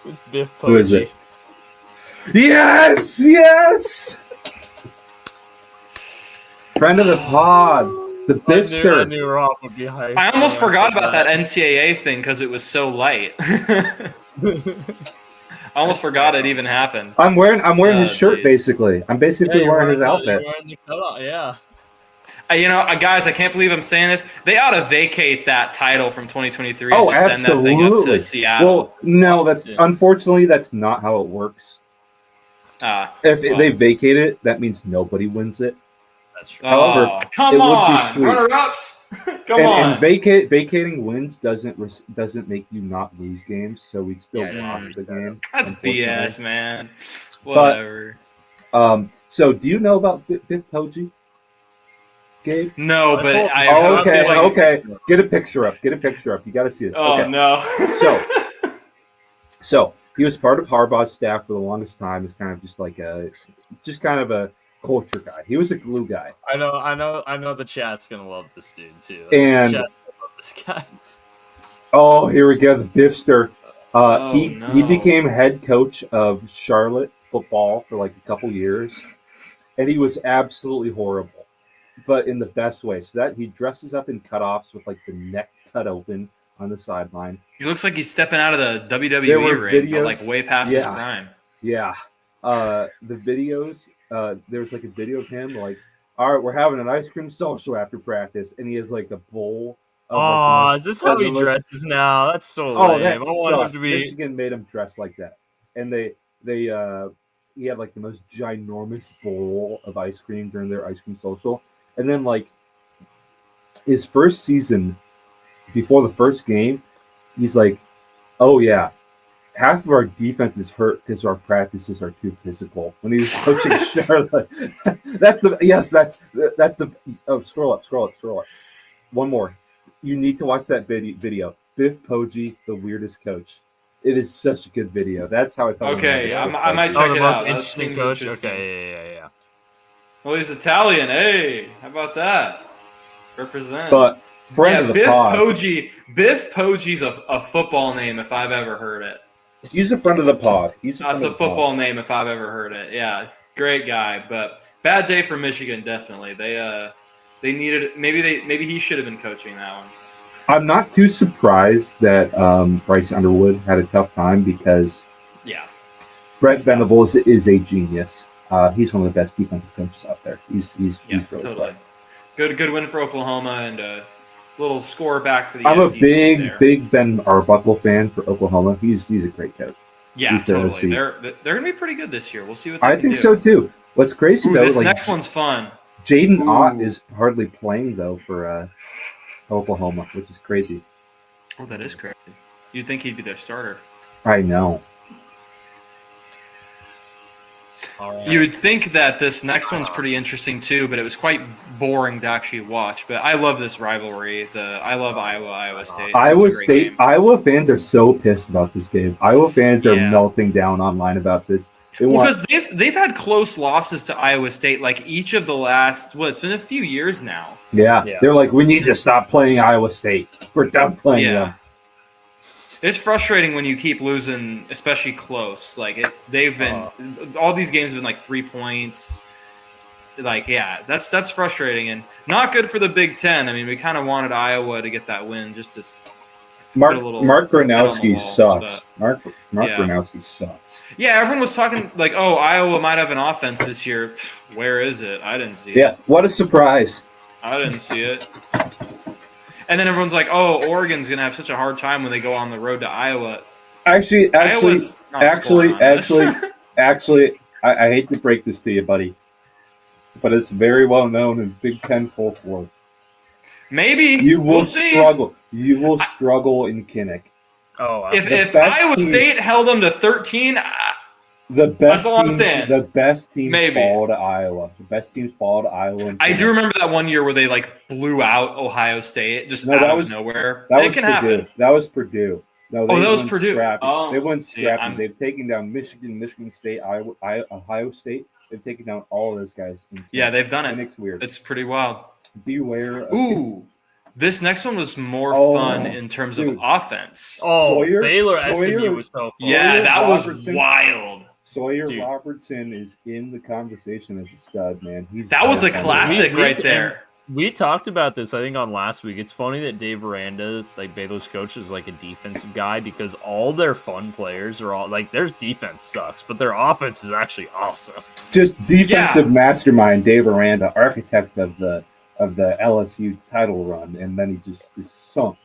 It's Biff Poggi. Who is it? Yes! Friend of the pod, the Biffster. I knew Rob would be hyped. I almost forgot about that NCAA thing because it was so light. I almost forgot it even happened. I'm wearing his shirt basically. I'm basically wearing his outfit. You're wearing the cutout, yeah. Guys, I can't believe I'm saying this. They ought to vacate that title from 2023 and just send that thing up to Seattle. Well, no, unfortunately that's not how it works. If they vacate it, that means nobody wins it. That's true. However, come on, runner-ups. And vacating wins doesn't make you not lose games, so we still lost the game. That's BS, man. Whatever. But, so do you know about Biff Poggi? Gabe? No, but okay. Get a picture up. You got to see this. Oh okay. no. So he was part of Harbaugh's staff for the longest time. As kind of just kind of a culture guy. He was a glue guy. I know. The chat's gonna love this dude too. And the chat love this guy. Oh, here we go. The Biffster. He became head coach of Charlotte football for like a couple years, and he was absolutely horrible, but in the best way. So that he dresses up in cutoffs with like the neck cut open on the sideline. He looks like he's stepping out of the WWE ring, but like way past his prime. Yeah. The videos. There's like a video of him like, all right, we're having an ice cream social after practice, and he has like a bowl. Is this how he dresses now? That's so lame. I want him to be. Michigan made him dress like that, and he had like the most ginormous bowl of ice cream during their ice cream social, and then like his first season, before the first game, he's like, "Oh yeah, half of our defense is hurt because our practices are too physical." When he was coaching Charlotte, that's the. Oh, scroll up. One more. You need to watch that video. Biff Poggi, the weirdest coach. It is such a good video. That's how I felt. Okay, I might check it out. Interesting coach. Okay, yeah. Well, he's Italian. Hey, how about that? Represent. But friend of the pod. Biff Poggi's a football name if I've ever heard it. He's a friend of the pod. That's a football name if I've ever heard it. Yeah, great guy, but bad day for Michigan. Definitely, they needed maybe he should have been coaching that one. I'm not too surprised that Bryce Underwood had a tough time because Brett Venables is a genius. He's one of the best defensive coaches out there. He's really totally good win for Oklahoma and a little score back for the. I'm a big Ben Arbuckle fan for Oklahoma. He's a great coach. Yeah, totally. They're gonna be pretty good this year. We'll see what they I can think do. So too. What's crazy though? This next one's fun. Jaden Ott is hardly playing though for Oklahoma, which is crazy. Oh, that is crazy. You'd think he'd be their starter. I know. Right. You would think that this next one's pretty interesting too, but it was quite boring to actually watch. But I love this rivalry. I love Iowa State. Iowa fans are so pissed about this game. Iowa fans are melting down online about this. Because they've had close losses to Iowa State like each of the last it's been a few years now. Yeah. They're like, we need to stop playing Iowa State. We're done playing them. It's frustrating when you keep losing, especially close. Like they've been all these games have been like 3 points. Like that's frustrating and not good for the Big Ten. I mean, we kind of wanted Iowa to get that win just to Mark little Gronowski sucks. Mark Yeah. Gronowski sucks. Yeah, everyone was talking like, "Oh, Iowa might have an offense this year." Where is it? I didn't see it. Yeah, what a surprise. I didn't see it. And then everyone's like, "Oh, Oregon's gonna have such a hard time when they go on the road to Iowa." Actually, Iowa's not scoring on this. I hate to break this to you, buddy, but it's very well known in Big Ten folklore. Maybe You will we'll see. struggle. You will struggle in Kinnick. Oh, If Iowa State held them to 13, the best that's all I'm teams, saying. the best teams Maybe. fall to Iowa. The best teams fall to Iowa. And I do remember that one year where they like blew out Ohio State just out of nowhere. That it was can Purdue. happen. That was Purdue. No, that was Purdue. Scrappy. Oh, they went see, scrappy. They've taken down Michigan State, Ohio State. They've taken down all of those guys. Yeah, they've done it. Kinnick's weird. It's pretty wild. Beware. Ooh, this next one was more fun in terms of offense. Oh, Baylor SMU was so fun. Yeah, that was wild. Sawyer Robertson is in the conversation as a stud, man. That was a classic right there. We talked about this, I think, on last week. It's funny that Dave Aranda, like Baylor's coach, is like a defensive guy because all their fun players are all like their defense sucks, but their offense is actually awesome. Just defensive mastermind, Dave Aranda, architect of the LSU title run, and then he just is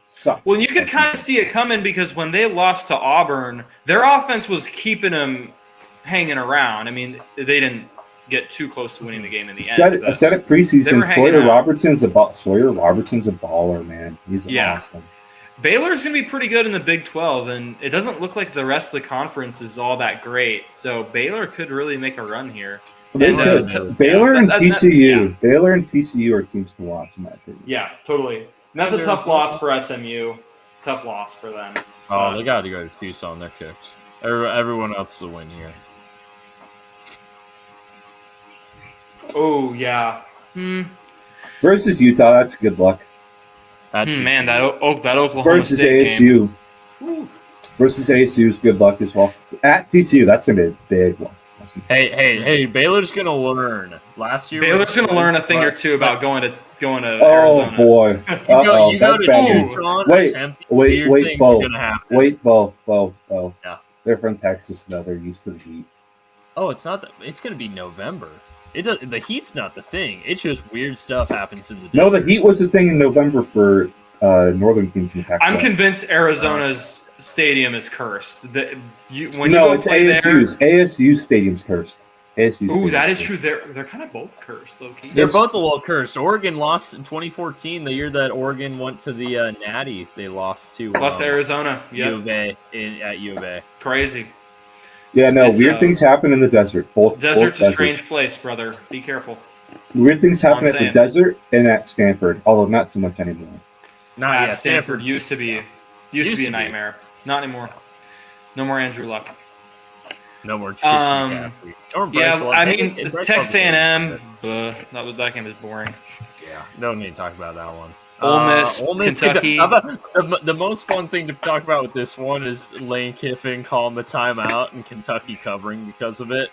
sucks. Well, you could kind of see it coming because when they lost to Auburn, their offense was keeping them hanging around. I mean, they didn't get too close to winning the game in the end. I said it preseason. Sawyer Robertson's a baller, man. He's awesome. Baylor's going to be pretty good in the Big 12, and it doesn't look like the rest of the conference is all that great. So Baylor could really make a run here. They could. Baylor and TCU. Baylor and TCU are teams to watch, in my opinion. Yeah, totally. And that's a tough loss for SMU. Tough loss for them. Oh, they got to go to Tucson. They're cooked. Everyone else is a win here. Oh, yeah. Versus Utah, that's good luck. Man, that Oklahoma versus State ASU. Game. Versus ASU is good luck as well. At TCU, that's going to be a big one. Hey! Baylor's gonna learn. Last year, Baylor's gonna learn a thing or two about going to Arizona. Oh boy! You go to Tucson. Wait, Beau. Yeah. They're from Texas, though. They're used to the heat. Oh, it's not that. It's gonna be November. The heat's not the thing. It's just weird stuff happens in the desert. No, the heat was the thing in November for northern teams in Texas. I'm convinced Arizona's stadium is cursed. It's ASU's. ASU's stadium's cursed. Ooh, that is true. They're kind of both cursed, low key. They're both a little cursed. Oregon lost in 2014, the year that Oregon went to the Natty. They lost to Arizona. U of A at U of A. Crazy. Yeah, no, weird things happen in the desert. Desert's a strange place, brother. Be careful. Weird things happen at the desert and at Stanford, although not so much anymore. Stanford used to be a nightmare. Not anymore. No more Andrew Luck. No more. I mean, Texas A&M. That game is boring. Yeah, don't need to talk about that one. Ole Miss, Kentucky. The most fun thing to talk about with this one is Lane Kiffin calling the timeout and Kentucky covering because of it.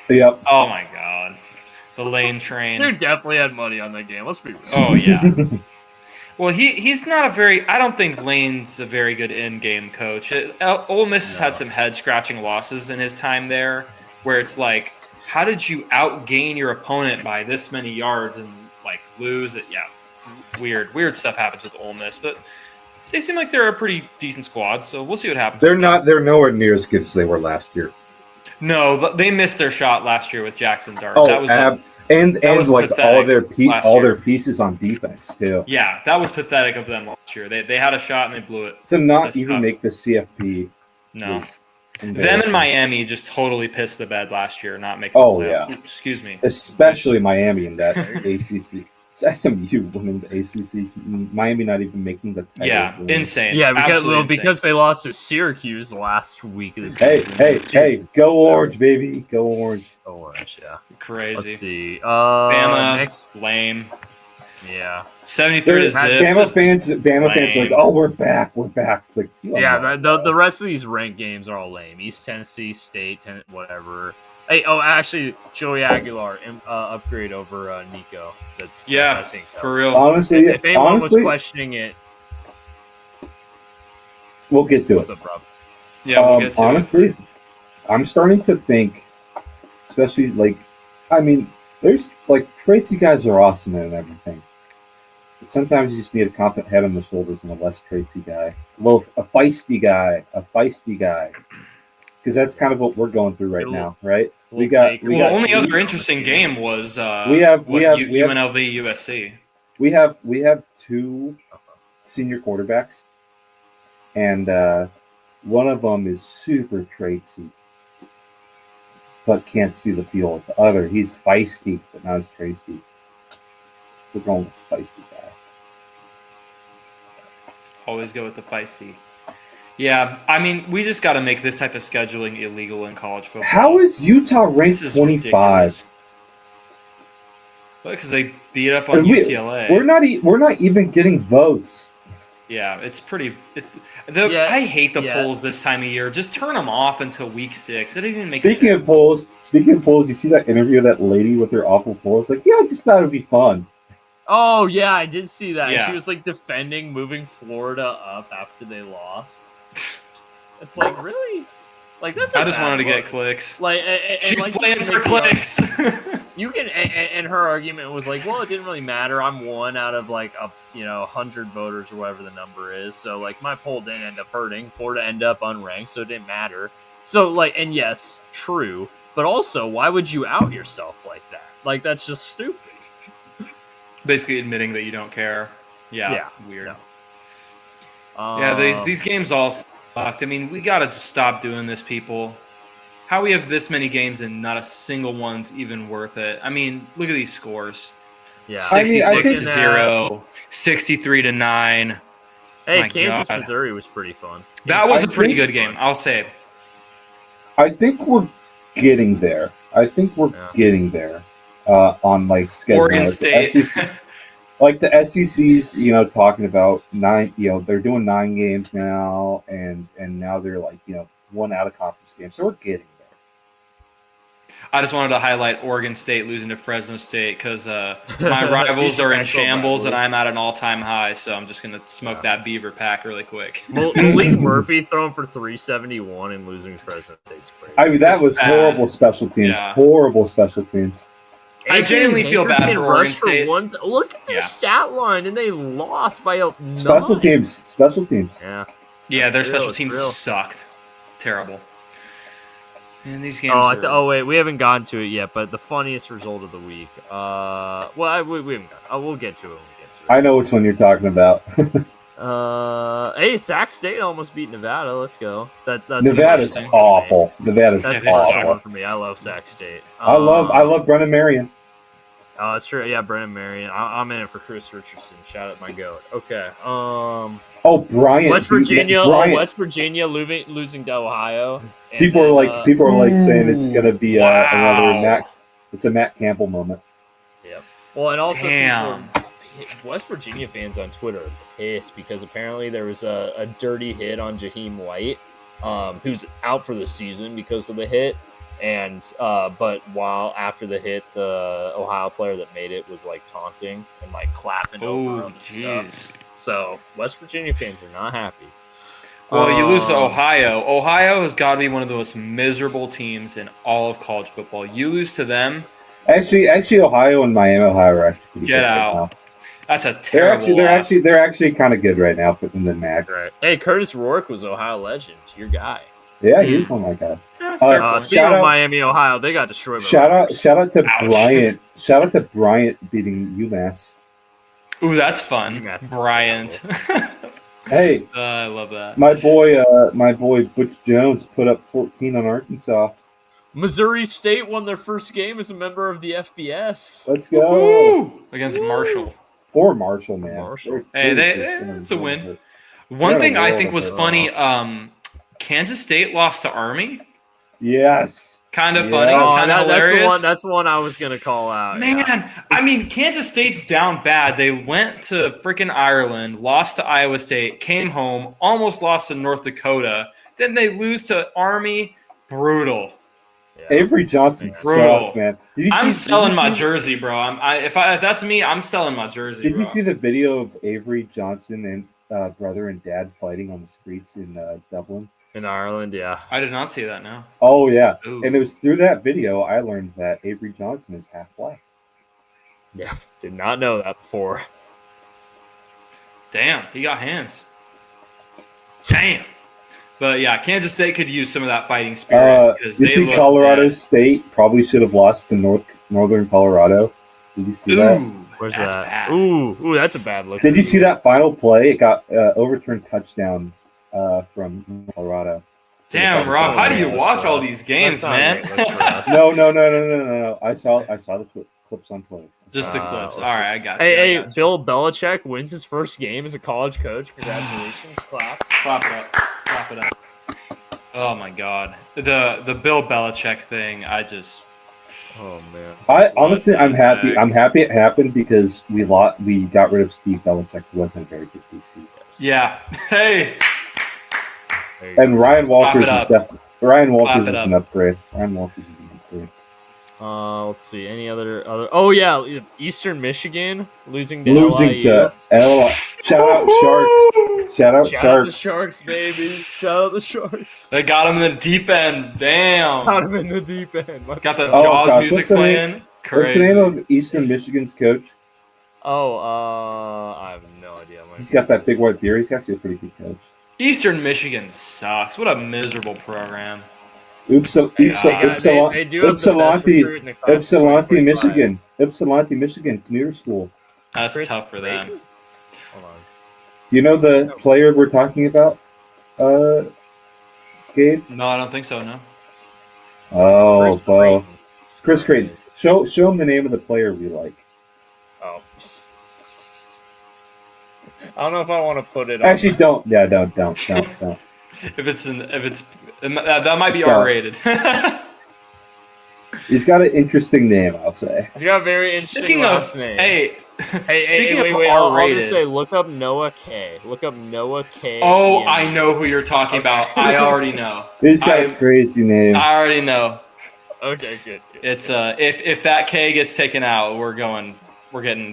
Yep. Oh my God, the Lane train. Dude definitely had money on that game. Let's be real. Oh yeah. Well, he's not a very. I don't think Lane's a very good in-game coach. Ole Miss has had some head-scratching losses in his time there, where it's like, how did you outgain your opponent by this many yards and like lose it? Yeah, weird stuff happens with Ole Miss, but they seem like they're a pretty decent squad. So we'll see what happens. They're nowhere near as good as they were last year. No, they missed their shot last year with Jackson Dart. Oh, that was like all their pieces on defense too. Yeah, that was pathetic of them last year. They had a shot and they blew it. To not even make the CFP. No. Them and Miami just totally pissed the bed last year, not making the playoff. Yeah. Excuse me. Especially Miami in that ACC. SMU winning the ACC. Miami not even making the title. Yeah, insane. Yeah, because they lost to Syracuse last week of the season. Hey, go Orange, baby. Go Orange. Go Orange, yeah. Crazy. Let's see. Bama, lame. Yeah. 73 to zip. Bama fans are like, oh, we're back. It's like, the rest of these ranked games are all lame. East Tennessee, State, whatever. Hey, actually, Joey Aguilar upgrade over Nico. That's for real. Honestly, if anyone was questioning it, We'll get to What's it. up, Rob? Yeah, we'll get to honestly, it. I'm starting to think, especially there's traits you guys are awesome at and everything. But sometimes you just need a competent head on the shoulders and a less traitsy guy. A feisty guy. Because that's kind of what we're going through right now, right? The only other interesting game was UNLV USC. We have two senior quarterbacks, and one of them is super traitsy, but can't see the field. The other, he's feisty, but not as traitsy. We're going with the feisty guy. Always go with the feisty. Yeah, I mean, we just got to make this type of scheduling illegal in college football. How is Utah ranked 25? Because they beat up on UCLA. We're not even getting votes. Yeah, it's pretty. I hate the polls this time of year. Just turn them off until week 6. It doesn't even make sense. Speaking of polls, you see that interview of that lady with her awful polls? I just thought it'd be fun. Oh yeah, I did see that. Yeah. She was defending moving Florida up after they lost. It's really, that's. I just wanted to get clicks. She's playing for clicks. You can, and her argument was well, it didn't really matter. I'm one out of 100 voters or whatever the number is. So my poll didn't end up hurting. Florida ended up unranked, so it didn't matter. So and yes, true, but also, why would you out yourself like that? That's just stupid. Basically admitting that you don't care. Yeah. Weird. Yeah. These games all sucked. I mean, we got to just stop doing this, people. How we have this many games and not a single one's even worth it. I mean, look at these scores. Yeah. 66-0, 63-9. Hey, Kansas, Missouri was pretty fun. That was a pretty good game, I'll say. I think we're getting there. Getting there on schedule. Oregon State. The SEC's, talking about 9. They're doing 9 games now, and now they're 1 out of conference game. So we're getting there. I just wanted to highlight Oregon State losing to Fresno State because my rivals are in shambles and I'm at an all-time high. So I'm just gonna smoke that Beaver pack really quick. Malik Murphy throwing for 371 and losing Fresno State's crazy. I mean, that was horrible special teams. Yeah. Horrible special teams. I genuinely feel bad for Oregon State. Look at their stat line, and they lost by 9. Special teams. Yeah, their special teams sucked. Terrible. And these games. Wait, we haven't gotten to it yet. But the funniest result of the week. We haven't gotten. We'll get to it when we get to it. I know which one you're talking about. Hey, Sac State almost beat Nevada. Let's go. That's Nevada's awful. Nevada's awful for me. I love Sac State. I love Brennan Marion. Oh, that's true. Yeah, Brennan Marion. I'm in it for Chris Richardson. Shout out my goat. Okay. Bryant. West Virginia. West Virginia losing to Ohio. People are saying it's gonna be another Matt. It's a Matt Campbell moment. Yep. Well, and also West Virginia fans on Twitter are pissed because apparently there was a dirty hit on Jaheim White, who's out for the season because of the hit. And but while after the hit, the Ohio player that made it was taunting and clapping over him and stuff. So West Virginia fans are not happy. Well, you lose to Ohio. Ohio has got to be one of the most miserable teams in all of college football. You lose to them. Actually, Ohio and Miami, Ohio are actually pretty good out. Right now. That's a terrible. They're actually kind of good right now in the MAC. Right. Hey, Curtis Rourke was Ohio legend. Your guy. Yeah, he's one of my guys. Speaking of Miami, Ohio, they got destroyed. Shout out to Bryant. Shout out to Bryant beating UMass. Ooh, that's fun, Bryant. Hey, I love that. My boy Butch Jones put up 14 on Arkansas. Missouri State won their first game as a member of the FBS. Let's go. Woo-hoo! Against Marshall. Poor Marshall, man. It's a win. One thing I think was funny. Kansas State lost to Army. Yes. Kind of funny, kind of hilarious. That's the one I was going to call out. Man, I mean, Kansas State's down bad. They went to freaking Ireland, lost to Iowa State, came home, almost lost to North Dakota. Then they lose to Army. Brutal. Yeah. Avery Johnson sucks, man. I'm selling my jersey, bro. If that's me, I'm selling my jersey. Did you see the video of Avery Johnson brother and dad fighting on the streets in Dublin? In Ireland, yeah. I did not see that, no. Oh, yeah. Ooh. And it was through that video I learned that Avery Johnson is half black. Yeah, did not know that before. Damn, he got hands. Damn. But yeah, Kansas State could use some of that fighting spirit. You see, Colorado State probably should have lost to Northern Colorado. Did you see that? Where's that's that? Bad. Ooh, that's a bad look. Did you see that final play? It got overturned touchdown from Colorado. So damn, Rob, how do you watch all these games, man? No. I saw the clips on Twitter. Just the clips. All right, I got you. Hey, Bill Belichick wins his first game as a college coach. Congratulations. Clap it up. Clap it up. Oh, my God. The Bill Belichick thing, Oh, man. I'm happy. I'm happy it happened because we got rid of Steve Belichick, who wasn't a very good DC. Yeah. Hey. And Ryan Walters is definitely an upgrade. Ryan Walters is an upgrade. Let's see. Any other? Oh yeah, Eastern Michigan losing to LIU. Shout out Sharks. Shout out the Sharks, baby. Shout out the Sharks. They got him in the deep end. Damn. Got him in the deep end. Got the Jaws music playing. What's the name of Eastern Michigan's coach? Oh, I have no idea. He's got that big white beard. He's actually a pretty good coach. Eastern Michigan sucks. What a miserable program. Ypsilanti, Michigan. Ypsilanti, Michigan, commuter school. That's tough for them. Hold on. Do you know the player we're talking about, Gabe? No, I don't think so, no. Oh, Bo. Chris Creighton. Show him the name of the player we like. Oh. I don't know if I want to put it on. Actually, don't. Yeah, don't. That might be R-rated. He's got an interesting name, I'll say. He's got a very interesting last name. Hey, wait. I'll just say, look up Noah K. Oh, I know who you're talking about. I already know. He's got a crazy name. I already know. Okay, good. It's if that K gets taken out, we're getting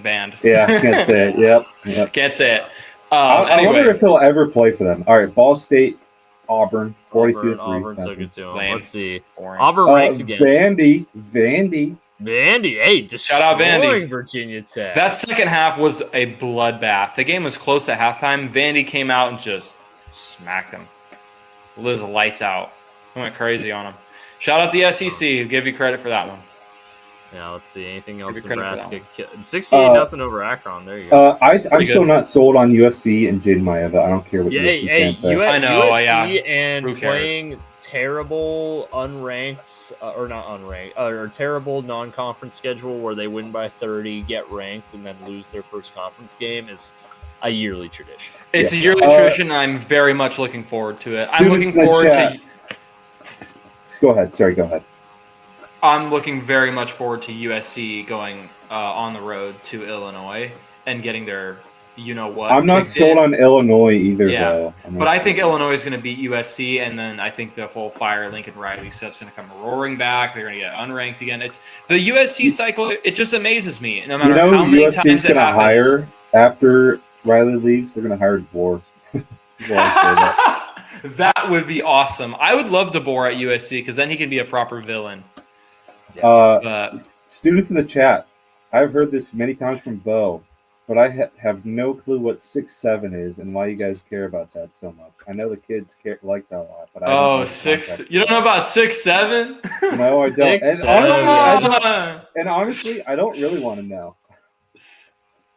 banned. Yeah, can't say it. Yep. Can't say it. I wonder if he'll ever play for them. All right, Ball State, Auburn, 42-3. Auburn took it to him. Let's see. Boring. Auburn ranked again. Vandy. Hey, shout out Vandy. Virginia Tech. That second half was a bloodbath. The game was close at halftime. Vandy came out and just smacked them. Liz lights out. Went crazy on them. Shout out the SEC. Give you credit for that one. Yeah, let's see. Anything else? Nebraska 68-0 over Akron. There you go. I'm still not sold on USC and Jaden Maeva. I don't care what USC fans say. I know. USC and playing terrible unranked or not unranked or terrible non-conference schedule where they win by 30, get ranked, and then lose their first conference game is a yearly tradition. It's a yearly tradition. I'm very much looking forward to it. I'm looking forward to. Go ahead. Sorry, go ahead. I'm looking very much forward to USC going on the road to Illinois and getting their, what. I'm not sold on Illinois either, though. But I think Illinois is going to beat USC, and then I think the whole Fire Lincoln Riley stuff's going to come roaring back. They're going to get unranked again. It's the USC cycle. It just amazes me. No matter how many USC's times it happens. Hire after Riley leaves. They're going to hire DeBoer. That would be awesome. I would love DeBoer at USC because then he can be a proper villain. Students in the chat, I've heard this many times from Beau, but I have no clue what 6'7" is and why you guys care about that so much. I know the kids like that a lot, but I don't know 6. You don't know about 6'7"? No, I don't. And honestly, I don't really want to know.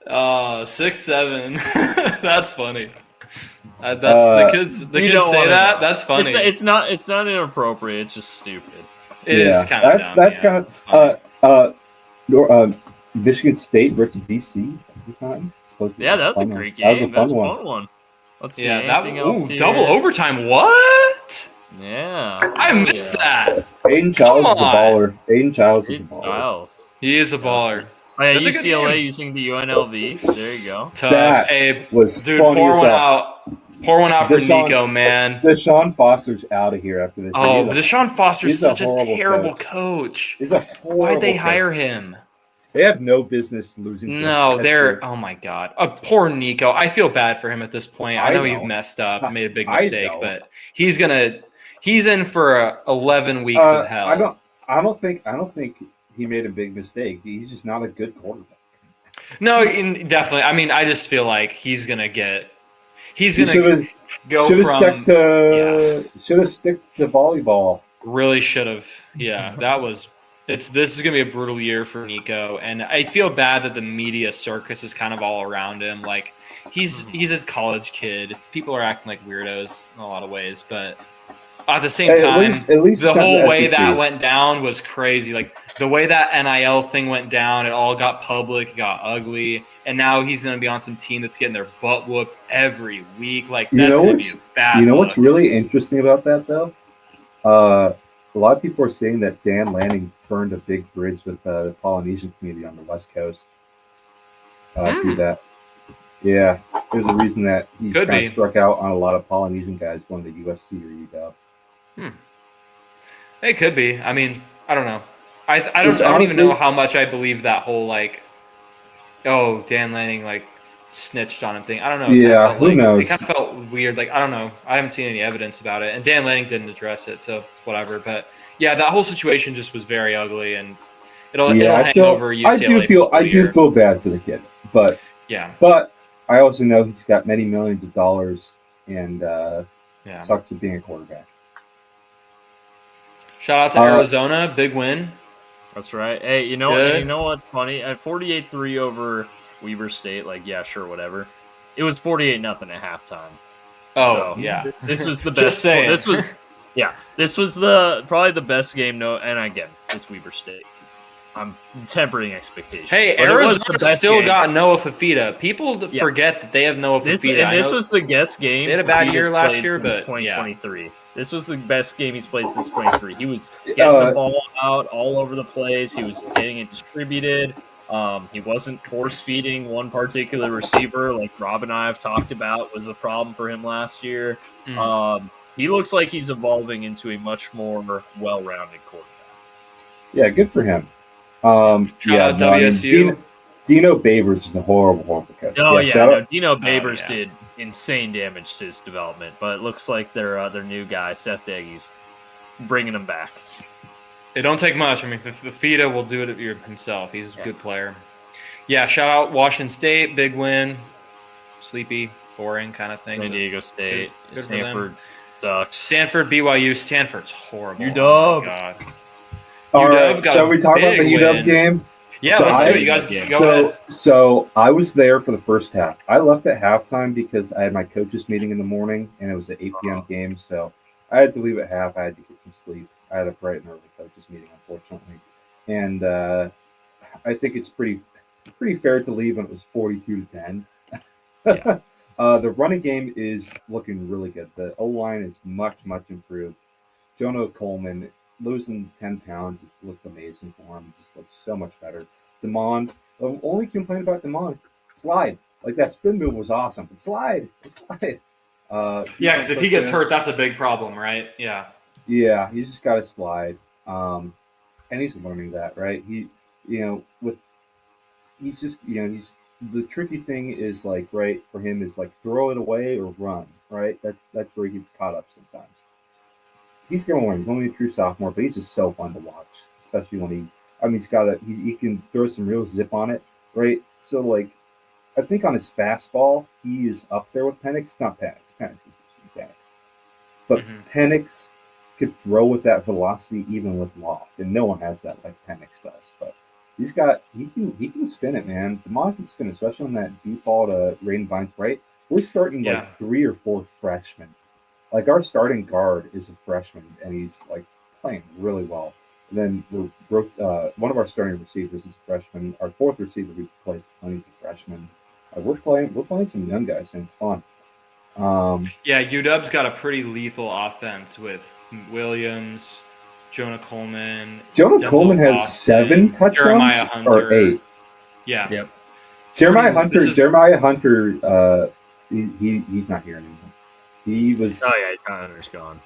6'7". That's funny. That's the kids. The kids say that. That's funny. It's not inappropriate. It's just stupid. It is kind of dumb. That's kind of Michigan State versus BC every time. That's a great game. That was a fun one. Let's see. Double overtime. What? Yeah. I missed that. Aiden Childs is a baller. He is a baller. Oh, yeah, UCLA using the UNLV. There you go. Tough. That was funny pour as one hell. out. Pour one out for Nico, man. Deshaun Foster's out of here after this. Oh, Deshaun Foster's such a terrible coach. He's a horrible Why'd they hire him? They have no business losing. No, they're. Oh my god, poor Nico. I feel bad for him at this point. I know he messed up, made a big mistake, but he's in for 11 weeks of hell. I don't think he made a big mistake. He's just not a good quarterback. No, definitely. I mean, I just feel like he's gonna go should have from. Should have stick to volleyball. Really should have. Yeah, this is gonna be a brutal year for Nico, and I feel bad that the media circus is kind of all around him. Like he's a college kid. People are acting like weirdos in a lot of ways, but at the same time, at least the whole way that went down was crazy. Like the way that NIL thing went down, it all got public, it got ugly, and now he's gonna be on some team that's getting their butt whooped every week. Like that's gonna be a bad. You know what's really interesting about that though? A lot of people are saying that Dan Lanning burned a big bridge with the Polynesian community on the West Coast through that. Yeah, there's a reason that he's kind of struck out on a lot of Polynesian guys going to USC or UW. It could be. I mean, I don't know. I don't even know how much I believe that whole Dan Lanning snitched on him thing. I don't know. Yeah, who knows? It kind of felt weird. I don't know. I haven't seen any evidence about it, and Dan Lanning didn't address it, so it's whatever. But yeah, that whole situation just was very ugly, and it'll hang over UCLA. I do feel bad for the kid, but I also know he's got many millions of dollars, and sucks at being a quarterback. Shout out to Arizona, big win. That's right. Hey, you know what's funny? At 48-3 over Weber State, sure, whatever. It was 48-0 at halftime. Oh, so, yeah. This was the best. Just saying. This was probably the best game. And again, it's Weber State. I'm tempering expectations. Hey, Arizona still got Noah Fafita. People forget that they have Noah Fafita. This was the guest game. They had a bad year last year, but 2023. This was the best game he's played since 23. He was getting the ball out all over the place. He was getting it distributed. He wasn't force-feeding one particular receiver like Rob and I have talked about was a problem for him last year. He looks like he's evolving into a much more well-rounded quarterback. Yeah, good for him. Shout out WSU. Dino Babers is a horrible coach. Dino Babers did insane damage to his development, but it looks like their new guy, Seth Deggy's bringing him back. It don't take much. I mean, Fafita will do it himself. He's a good player. Yeah, shout out Washington State, big win. Sleepy, boring kind of thing. San Diego State, good Stanford sucks. Stanford, BYU. Stanford's horrible. UW. Oh my God. All right, shall we talk about the UW game? Yeah, let's do it. You guys go ahead. So I was there for the first half. I left at halftime because I had my coaches meeting in the morning, and it was an 8 p.m. game, so I had to leave at half. I had to get some sleep. I had a bright and early coaches meeting, unfortunately, and I think it's pretty fair to leave when it was 42-10. Yeah. The running game is looking really good. The O-line is much improved. Jonah Coleman losing 10 pounds just looked amazing for him. Just looked so much better. Demond, the only complaint about Demond, slide. That spin move was awesome. But slide. Because if he gets hurt, that's a big problem, right? Yeah. Yeah, he's just got to slide. And he's learning that, right? He's the tricky thing is right for him is throw it away or run, right? That's where he gets caught up sometimes. He's going to learn. He's only a true sophomore, but he's just so fun to watch, especially when he can throw some real zip on it, right? So I think on his fastball, he is up there with Penix. Not Penix. Penix is just insane. But Penix could throw with that velocity even with loft, and no one has that like Penix does. But he can spin it, man. DeMond can spin it, especially on that deep ball to Raiden Vines Bright. We're starting 3 or 4 freshmen. Our starting guard is a freshman, and he's playing really well. And then one of our starting receivers is a freshman. Our 4th receiver who plays he's a freshman. We're playing some young guys, and it's fun. UW's got a pretty lethal offense with Williams, Jonah Coleman. Coleman has Boston, 7 touchdowns Jeremiah Hunter, or 8. Yeah. Yep. Jeremiah Hunter. He's not here anymore. He was. Oh yeah, Hunter's gone.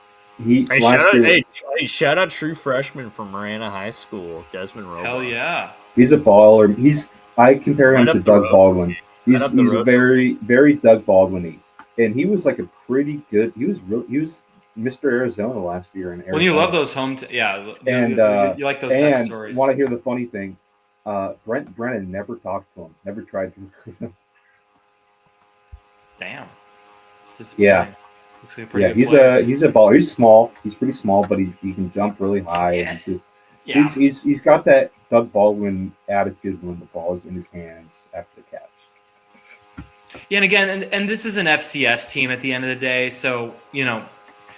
Shout out true freshman from Marana High School, Desmond Robo. Hell yeah. He's a baller. I compare him to Doug Baldwin. He's very, very Doug Baldwin-y. And he was like a pretty good. He was Mr. Arizona last year in Arizona. Well, you love those you like those sex stories. Want to hear the funny thing? Brent Brennan never talked to him. Never tried to recruit him. Damn. It's just he's a baller. He's small. He's pretty small, but he can jump really high. Yeah. He's got that Doug Baldwin attitude when the ball is in his hands after the catch. Yeah, and again, and this is an FCS team at the end of the day, so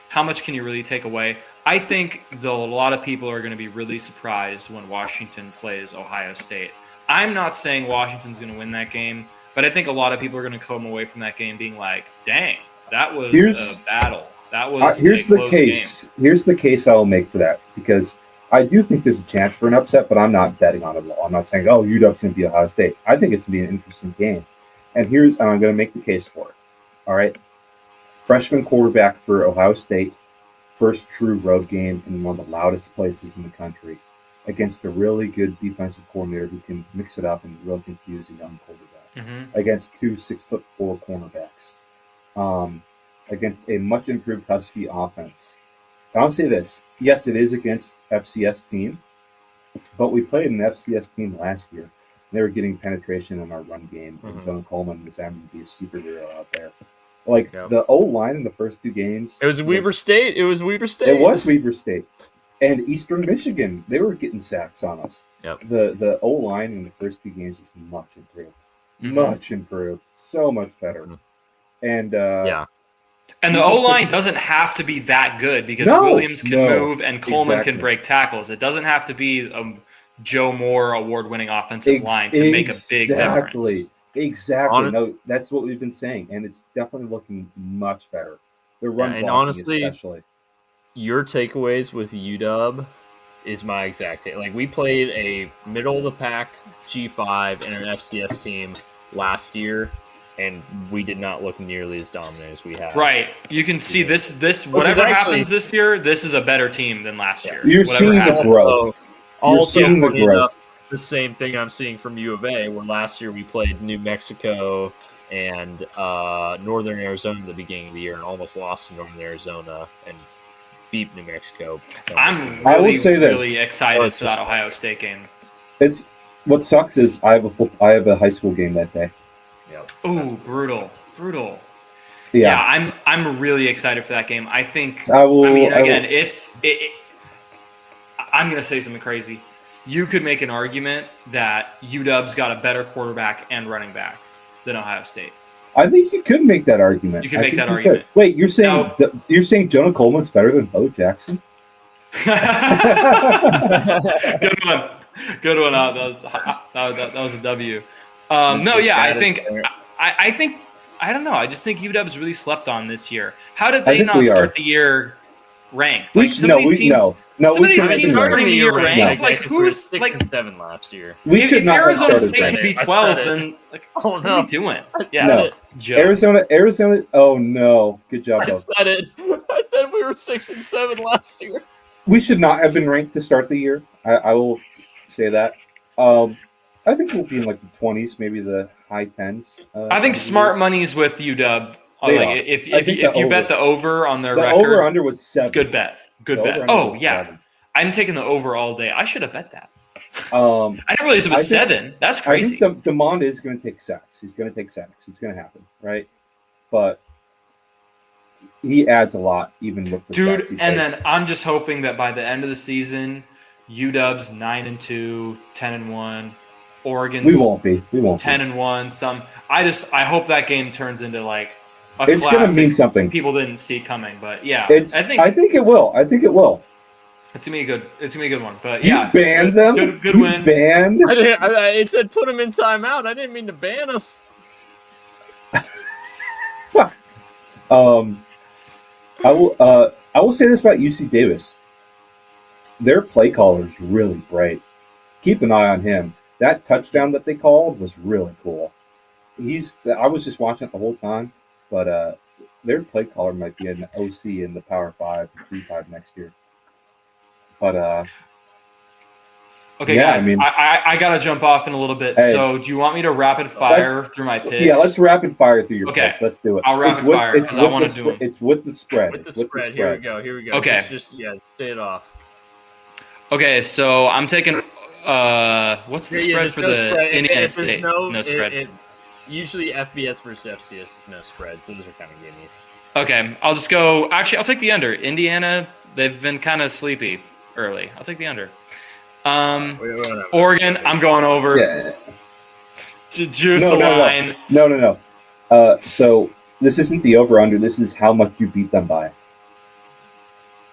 how much can you really take away? I think though a lot of people are going to be really surprised when Washington plays Ohio State. I'm not saying Washington's going to win that game, but I think a lot of people are going to come away from that game being like, "Dang, that was a battle. That was here's the case. Game. Here's the case I will make for that, because I do think there's a chance for an upset, but I'm not betting on it at all. I'm not saying, UW's going to be Ohio State. I think it's going to be an interesting game. And I'm going to make the case for it. All right. Freshman quarterback for Ohio State, first true road game in one of the loudest places in the country against a really good defensive coordinator who can mix it up and really confuse a young quarterback against 2 6'4" cornerbacks, against a much improved Husky offense. I'll say this. Yes, it is against FCS team, but we played an FCS team last year. They were getting penetration in our run game, and Tony Coleman was having to be a superhero out there. The O-line in the first 2 games. It was Weber State. It was Weber State. And Eastern Michigan, they were getting sacks on us. Yep. The O-line in the first 2 games is much improved. Much improved. So much better. And and the O-line doesn't have to be that good, because Williams can move and Coleman can break tackles. It doesn't have to be a Joe Moore award-winning offensive line to make a big difference. Exactly. No, that's what we've been saying, and it's definitely looking much better. The run blocking, honestly, especially. Your takeaways with UW is my exact take. Like, we played a middle-of-the-pack G5 and an FCS team last year, and we did not look nearly as dominant as we have. Right. You can see this whatever happens this year, this is a better team than last year. You're seeing the growth. The same thing I'm seeing from U of A, where last year we played New Mexico and Northern Arizona at the beginning of the year and almost lost to Northern Arizona and beat New Mexico. I'm really excited for that Ohio State game. What sucks is I have a high school game that day. Ooh, brutal. Yeah, I'm really excited for that game. I think. I'm going to say something crazy. You could make an argument that UW's got a better quarterback and running back than Ohio State. I think you could make that argument. You could make that argument. Wait, you're saying Jonah Coleman's better than Bo Jackson? Good one. That was a W. I think I don't know. I just think UW's really slept on this year. How did they not start the year ranked? Some of these teams starting the year ranked. Like, who's 6 and 7 last year? If Arizona State could be 12, then what are we doing? Arizona. Oh no! Good job, Bo. I said we were 6 and 7 last year. We should not have been ranked to start the year. I will say that. I think we'll be in like the 20s, maybe the high 10s. I think smart money's with UW. If you bet the over on their record, the over under was 7. Good bet. Oh yeah, 7. I'm taking the over all day. I should have bet that. I didn't realize it was 7. That's crazy. I think Demond is going to take sacks. He's going to take sacks. It's going to happen, right? But he adds a lot, even with the sacks he takes. Then I'm just hoping that by the end of the season, UW's 9-2, 10-1. Oregon's we won't be 10-1. I hope that game turns into like it's going to mean something people didn't see coming. But yeah, I think it will. It's gonna be good. It's gonna be a good one. But you banned them. Good win. Banned. It said put them in timeout. I didn't mean to ban them. I will say this about UC Davis. Their play caller is really bright. Keep an eye on him. That touchdown that they called was really cool. I was just watching it the whole time, but their play caller might be an OC in the Power 5 and G5 next year. But okay, yeah, guys, I mean, I gotta jump off in a little bit. Hey, so, do you want me to rapid fire through my picks? Yeah, let's rapid fire through your picks. Let's do it. I'll rapid fire because I want to do them. It's with the spread. With the spread. Here we go. Okay. Just say it off. Okay, so I'm taking. What's the spread for the Indiana State? No spread. Usually FBS versus FCS is no spread, so those are kind of gimmies. Okay, I'll just go. Actually, I'll take the under. Indiana, they've been kind of sleepy early. I'll take the under. Oregon, I'm going over. Yeah. Juice the line. No. So this isn't the over/under. This is how much you beat them by.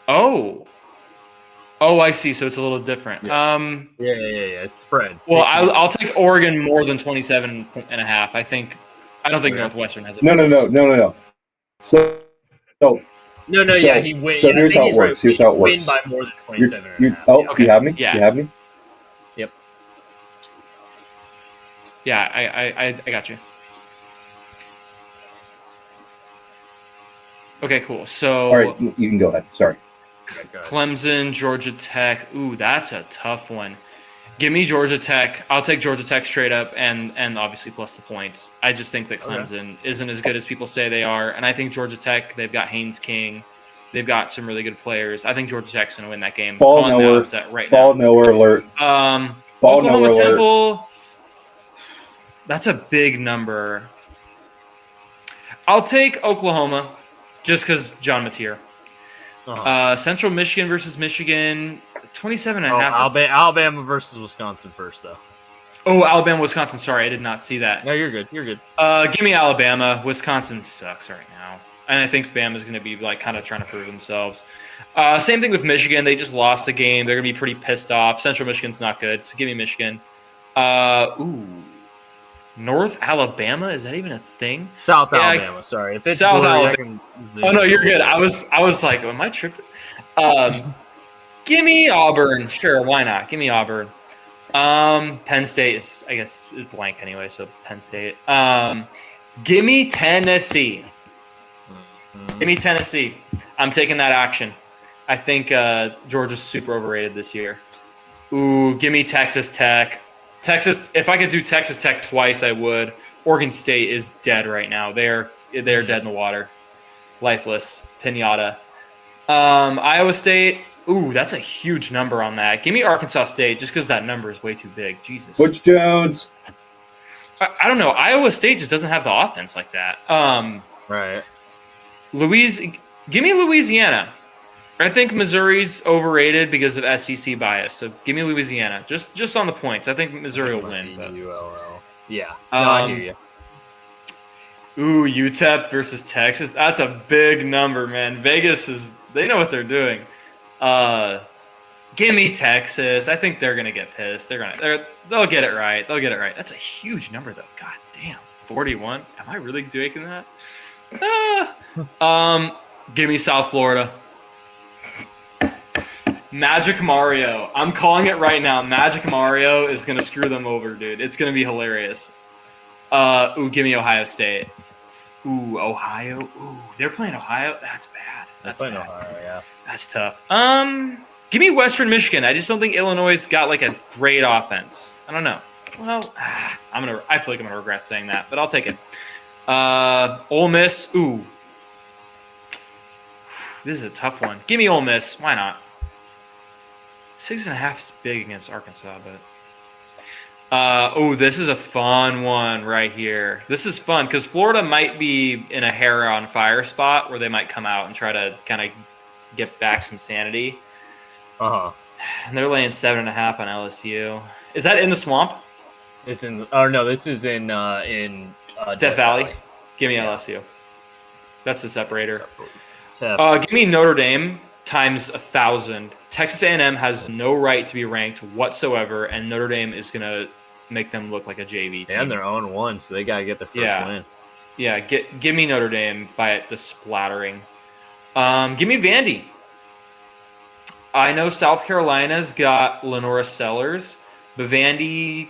Oh, I see. So it's a little different. Yeah. It's spread. Well, I'll take Oregon more than 27.5. I don't think Northwestern has it. No. So yeah, he wins. So here's how it works. Here's how it works. Win by more than 27.5. Do you have me? Yeah. You have me? Yep. Yeah, I got you. Okay, cool. So all right, you can go ahead. Sorry. Clemson, Georgia Tech. Ooh, that's a tough one. Give me Georgia Tech. I'll take Georgia Tech straight up and obviously plus the points. I just think that Clemson isn't as good as people say they are. And I think Georgia Tech, they've got Haynes King. They've got some really good players. I think Georgia Tech's going to win that game. Ball nowhere alert. Oklahoma Temple, that's a big number. I'll take Oklahoma just because John Mateer. Central Michigan versus Michigan, 27.5. Alabama versus Wisconsin first, though. Oh, Alabama, Wisconsin. Sorry, I did not see that. No, you're good. Give me Alabama. Wisconsin sucks right now. And I think Bama's going to be kind of trying to prove themselves. Same thing with Michigan. They just lost a game. They're going to be pretty pissed off. Central Michigan's not good, so give me Michigan. North Alabama, is that even a thing? South Alabama, sorry. If it's South blurry, Alabama. Oh no, you're good. I was like, am I tripping? Give me Auburn. Sure, why not? Give me Auburn. Penn State, I guess it's blank anyway, so Penn State. Give me Tennessee. Give me Tennessee. I'm taking that action. I think Georgia's super overrated this year. Ooh, give me Texas Tech. Texas, if I could do Texas Tech twice, I would. Oregon State is dead right now. They're dead in the water. Lifeless. Pinata. Iowa State, ooh, that's a huge number on that. Give me Arkansas State just because that number is way too big. Jesus. Butch Jones. I don't know. Iowa State just doesn't have the offense like that. Right. Give me Louisiana. I think Missouri's overrated because of SEC bias. So give me Louisiana. Just on the points. I think Missouri will win. But. ULL. Yeah. No, I hear you. Ooh, UTEP versus Texas. That's a big number, man. Vegas they know what they're doing. Give me Texas. I think they're gonna get pissed. They'll get it right. They'll get it right. That's a huge number though. God damn. 41. Am I really doing that? Give me South Florida. Magic Mario. I'm calling it right now. Magic Mario is going to screw them over, dude. It's going to be hilarious. Give me Ohio State. Ooh, Ohio. Ooh, they're playing Ohio? That's bad. That's bad. Ohio, yeah. That's tough. Give me Western Michigan. I just don't think Illinois got a great offense. I don't know. Well, I feel like I'm going to regret saying that, but I'll take it. Ole Miss. Ooh. This is a tough one. Give me Ole Miss. Why not? 6.5 is big against Arkansas, but this is a fun one right here. This is fun because Florida might be in a hair on fire spot where they might come out and try to kind of get back some sanity. And they're laying 7.5 on LSU. Is that in the swamp? It's in. Oh no, this is in Death Valley. Give me LSU. That's the separator. Give me Notre Dame times 1,000. Texas A&M has no right to be ranked whatsoever, and Notre Dame is going to make them look like a JV team. And they're 0-1, so they got to get the first win. Yeah, give me Notre Dame by the splattering. Give me Vandy. I know South Carolina's got Lenora Sellers, but Vandy,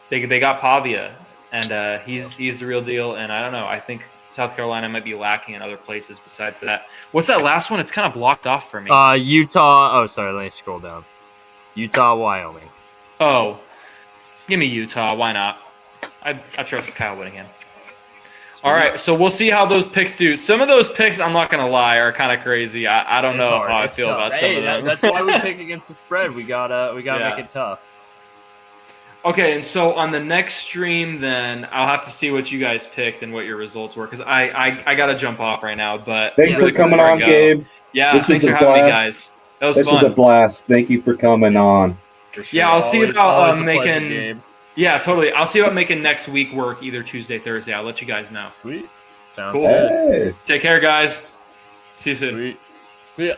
they got Pavia, and he's the real deal. And I don't know. I think South Carolina might be lacking in other places besides that. What's that last one? It's kind of blocked off for me. Utah. Oh, sorry. Let me scroll down. Utah, Wyoming. Oh, give me Utah. Why not? I trust Kyle Whittingham. All right, so we'll see how those picks do. Some of those picks, I'm not going to lie, are kind of crazy. I don't know how I feel about some of them. That's why we pick against the spread. We gotta make it tough. Okay, and so on the next stream, then I'll have to see what you guys picked and what your results were because I got to jump off right now. But thanks for coming on, Gabe. Yeah, thanks for having me, guys. That was fun. This was a blast. Thank you for coming on. For sure. Yeah, I'll see about making. Pleasure, yeah, totally. I'll see about making next week work either Tuesday, Thursday. I'll let you guys know. Sweet. Sounds cool. good. Hey. Take care, guys. See you soon. Sweet. See ya.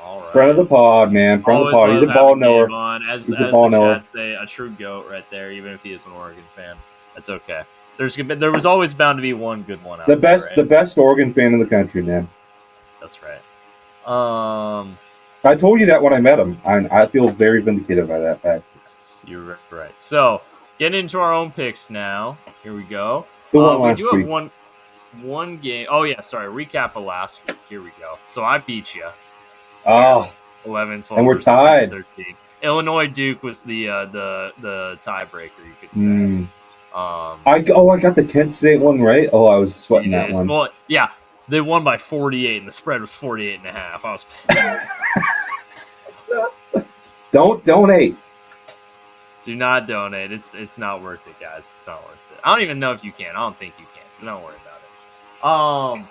All right. Friend of the pod, man. Friend of the pod. He's a ball knower. He's a ball knower. Say, a true GOAT right there, even if he is an Oregon fan. That's okay. There was always bound to be one good one out the best Oregon fan in the country, man. That's right. I told you that when I met him. I feel very vindicated by that fact. Yes, you're right. So, getting into our own picks now. Here we go. We do have one game. Oh, yeah, sorry. Recap of last week. Here we go. So, I beat you. 11, 12. And we're tied. 13. Illinois Duke was the tiebreaker, you could say. I got the Kent State one right. Oh, I was sweating that one. Well, yeah. They won by 48, and the spread was 48.5. I was Don't donate. Do not donate. It's not worth it, guys. It's not worth it. I don't even know if you can. I don't think you can, so don't worry about it.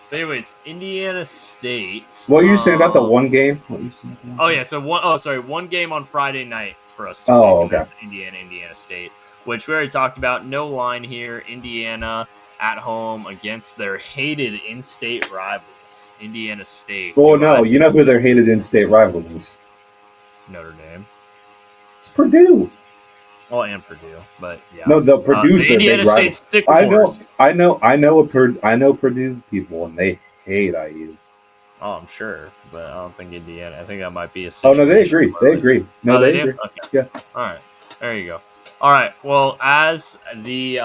But anyways, Indiana State. What are you saying about the one game? So one game on Friday night for us to pick. That's Indiana State, which we already talked about. No line here. Indiana at home against their hated in-state rivals, Indiana State. Well, no, you know who their hated in-state rival is? Notre Dame. It's Purdue. Well, and Purdue, but yeah. No, the Purdue's their big rival. I know Purdue people, and they hate IU. Oh, I'm sure, but I don't think Indiana. I think that might be a. Oh no, they agree. They agree. No, they agree. Okay. Yeah. All right. There you go. All right. Well, as the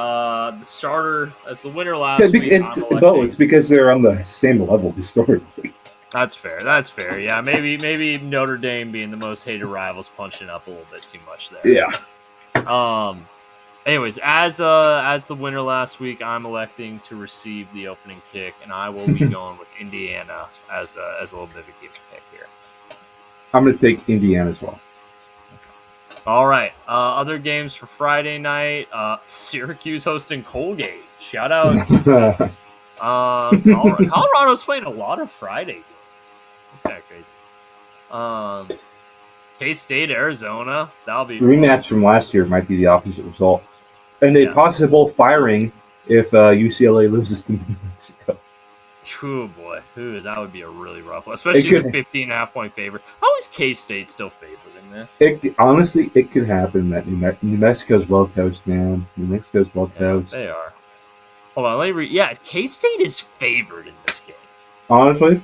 starter, as the winner last week, it's because they're on the same level historically. That's fair. That's fair. Yeah, maybe Notre Dame being the most hated rivals punching up a little bit too much there. Yeah. Anyways, as the winner last week, I'm electing to receive the opening kick, and I will be going with Indiana as a little bit of a give pick here. I'm going to take Indiana as well. All right. Other games for Friday night. Syracuse hosting Colgate. Shout out to Colorado's playing a lot of Friday games. That's kind of crazy. K-State, Arizona. That'll be rematch from last year. Might be the opposite result, and a possible firing if UCLA loses to New Mexico. Oh boy, that would be a really rough one, especially with 15.5-point favorite. How is K-State still favored in this? Honestly, it could happen that New Mexico's well coached, man. New Mexico's well coached. They are. Hold on, let me read. Yeah, K-State is favored in this game. Honestly,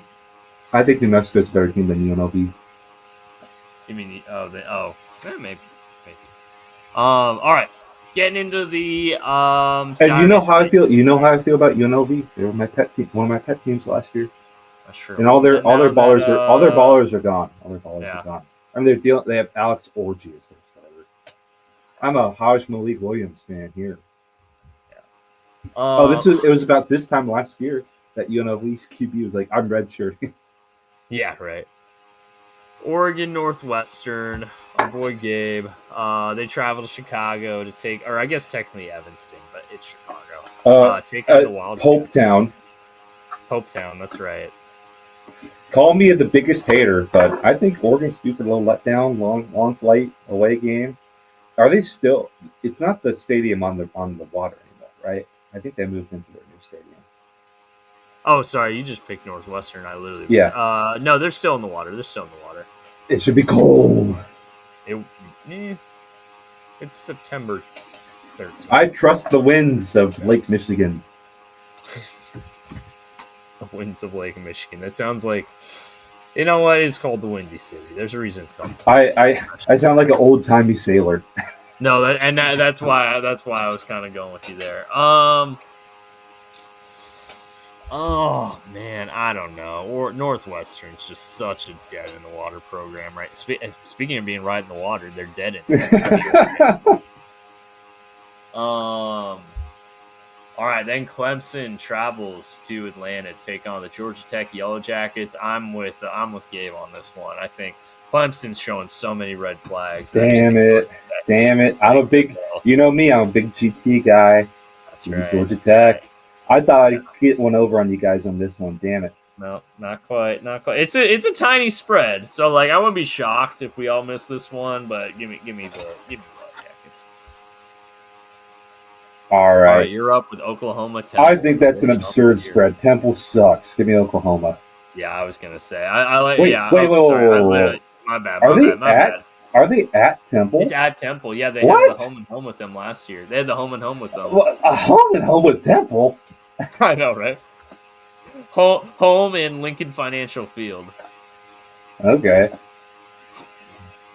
I think New Mexico's a better team than UNLV. You mean maybe. All right, getting into the and you know how I feel. You know how I feel about UNLV. They were my pet team, one of my pet teams last year. That's true. And all their ballers are gone. All their ballers are gone. I mean, they have Alex Orji as their starter. I'm a Hajj Malik Williams fan here. Yeah. It was about this time last year that UNLV's QB was like, I'm redshirting. Yeah, right. Oregon Northwestern, our boy Gabe. They travel to Chicago to take, or I guess technically Evanston, but it's Chicago. Take on the Wild Hopetown. Hopetown, that's right. Call me the biggest hater, but I think Oregon's due for a little letdown, long flight away game. Are they still? It's not the stadium on the water anymore, right? I think they moved into their new stadium. Oh, sorry, you just picked Northwestern. I literally was, no, they're still in the water. It should be cold. It's September 13th. I trust the winds of Lake Michigan. The winds of Lake Michigan. That sounds like, you know what? It's called the Windy City. There's a reason it's called. I sound like an old timey sailor. No, that's why I was kind of going with you there. Oh man, I don't know. Or Northwestern's just such a dead in the water program, right? Speaking of being right in the water, they're dead in it. All right, then Clemson travels to Atlanta, take on the Georgia Tech Yellow Jackets. I'm with Gabe on this one. I think Clemson's showing so many red flags. Damn it! I'm a big, you know me, I'm a big GT guy. That's right. Georgia Tech. I thought I'd get one over on you guys on this one. Damn it! No, not quite. It's a tiny spread, so like I wouldn't be shocked if we all miss this one. But give me the Yellow Jackets. All right, you're up with Oklahoma. Temple. I think that's an absurd spread. Temple sucks. Give me Oklahoma. Yeah, I was gonna say. I like. Wait, yeah, wait, my bad. Are they at Temple? It's at Temple. Yeah, they had the home and home with them last year. They had the home and home with them. What, a home and home with Temple? I know, right? Home in Lincoln Financial Field. Okay.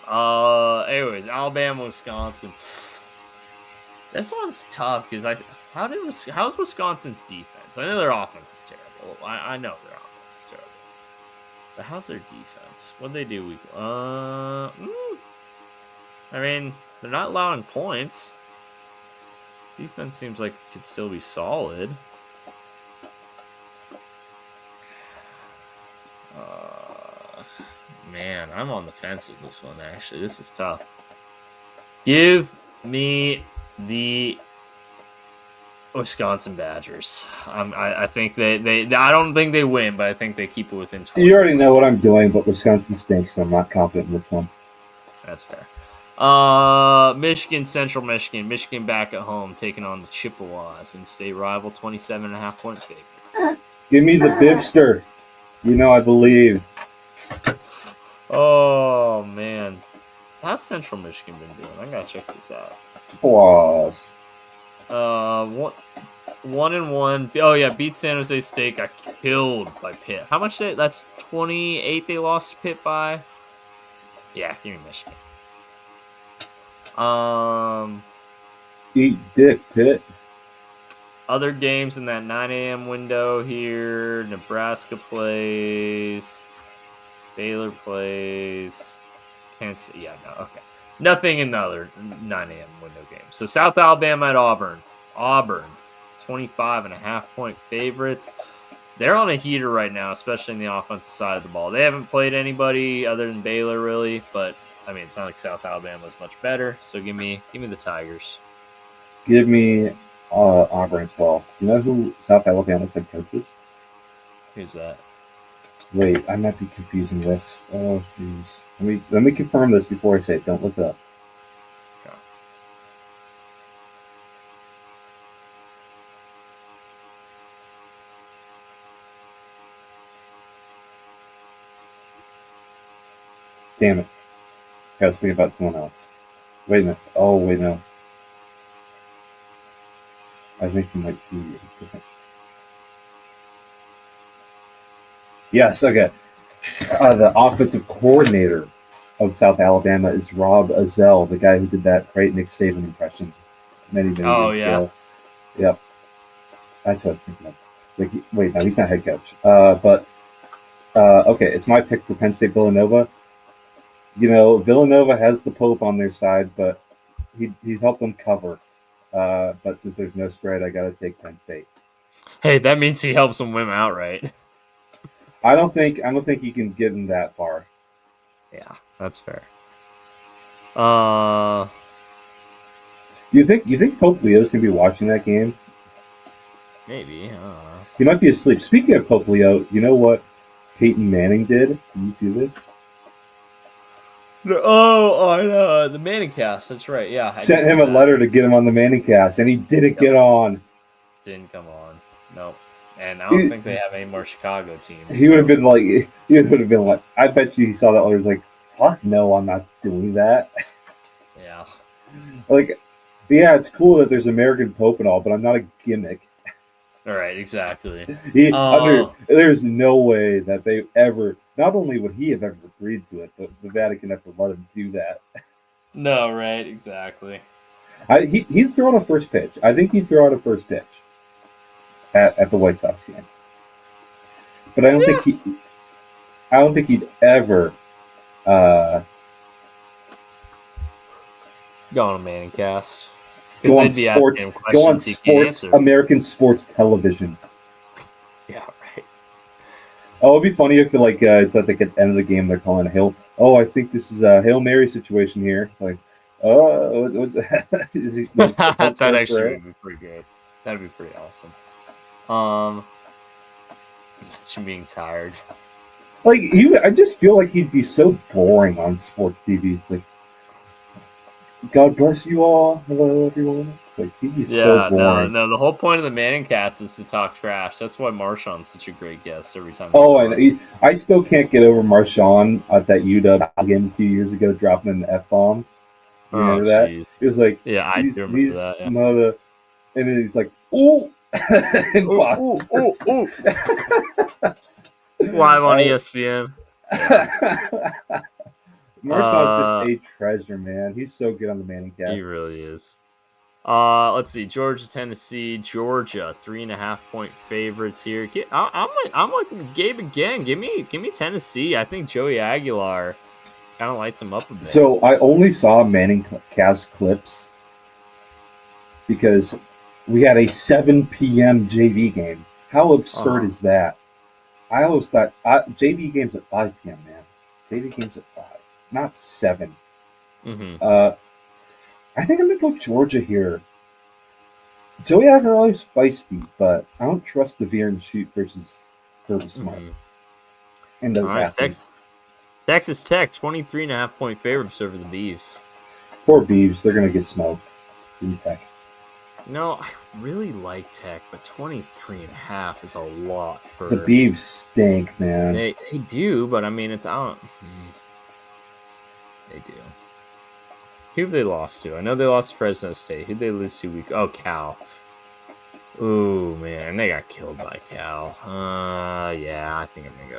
Anyways, Alabama, Wisconsin. This one's tough because how's Wisconsin's defense? I know their offense is terrible. I know their offense is terrible. But how's their defense? What'd they do week? I mean, they're not allowing points. Defense seems like it could still be solid. Man, I'm on the fence with this one, actually. This is tough. Give me the Wisconsin Badgers. I think they I don't think they win, but I think they keep it within 20. You already know what I'm doing, but Wisconsin stinks, so I'm not confident in this one. That's fair. Michigan, Central Michigan. Michigan back at home, taking on the Chippewas and state rival, 27.5-point favorites. Give me the Bifster. You know I believe. Oh, man. How's Central Michigan been doing? I gotta check this out. Chippewas. 1-1. Oh yeah, beat San Jose State. Got killed by Pitt. How much? That's 28. They lost to Pitt by. Yeah, give me Michigan. Eat dick, Pitt. Other games in that 9 a.m. window here. Nebraska plays. Baylor plays. Yeah, no, okay. Nothing in the other 9 a.m. window games. So South Alabama at Auburn. 25.5-point favorites. They're on a heater right now, especially in the offensive side of the ball. They haven't played anybody other than Baylor, really. But, I mean, it's not like South Alabama is much better. So give me the Tigers. Give me Auburn as well. Do you know who South Alabama's head coach is? Who's that? Wait, I might be confusing this. Oh, jeez. Let me confirm this before I say it. Don't look it up. Okay. Damn it. I was thinking about someone else. Wait a minute. Oh, wait, no. I think he might be different. Yes, okay. The offensive coordinator of South Alabama is Rob Azell, the guy who did that great Nick Saban impression many years ago. Yep. That's what I was thinking of. Like, wait, no, he's not head coach. Okay, it's my pick for Penn State Villanova. You know, Villanova has the Pope on their side, but he'd help them cover. But since there's no spread, I got to take Penn State. Hey, that means he helps them win outright. I don't think you can get him that far. Yeah, that's fair. You think Pope Leo's gonna be watching that game? Maybe. He might be asleep. Speaking of Pope Leo, you know what Peyton Manning did? Did you see this? On the Manning cast. That's right. Yeah. Sent him a letter to get him on the Manning cast, and he didn't get on. Didn't come on. Nope. And I don't think they have any more Chicago teams. He would have been like, I bet you he saw that letter. He's like, fuck no, I'm not doing that. Yeah. Like, yeah, it's cool that there's American Pope and all, but I'm not a gimmick. All right, exactly. There's no way that they ever, not only would he have ever agreed to it, but the Vatican ever let him do that. No, right, exactly. He'd throw out a first pitch. I think he'd throw out a first pitch at the White Sox game. but I don't think he'd ever go on a Manning cast. Go on sports, American sports television. Yeah, right. Oh, it'd be funny if it's at the end of the game they're calling a Hail. Oh, I think this is a Hail Mary situation here. It's like, oh, what's is he? That actually would be pretty good. That'd be pretty awesome. Imagine being tired. Like I just feel like he'd be so boring on sports TV. It's like, God bless you all. Hello, everyone. It's like he'd be so boring. No. The whole point of the Manning cast is to talk trash. That's why Marshawn's such a great guest every time. I still can't get over Marshawn at that UW game a few years ago, dropping an F-bomb. You remember that? It was like, yeah, I do remember that. Yeah. Mother, and then he's like, ooh, ooh. Live on ESPN. Marshawn's just a treasure, man. He's so good on the Manning cast. He really is. Let's see, Georgia, Tennessee, Georgia, 3.5-point favorites here. I'm like Gabe again. Give me Tennessee. I think Joey Aguilar kind of lights him up a bit. So I only saw Manning cast clips because we had a 7 p.m. JV game. How absurd is that? I always thought JV games at 5 p.m. man. JV games at 5, not 7. Mm-hmm. I think I'm going to go Georgia here. Joey Aguilar is feisty, but I don't trust the veer and shoot versus Kirby Smart. Mm-hmm. And those athletes. Texas Tech, 23.5-point favorites over the Beavs. Poor Beavs. They're going to get smoked in Tech. No, I really like Tech, but 23.5 is a lot for... The Beavs stink, man. They do, but I mean, it's out. They do. Who have they lost to? I know they lost to Fresno State. Who'd they lose 2 weeks? Oh, Cal. Ooh, man, they got killed by Cal. Yeah, I think I'm gonna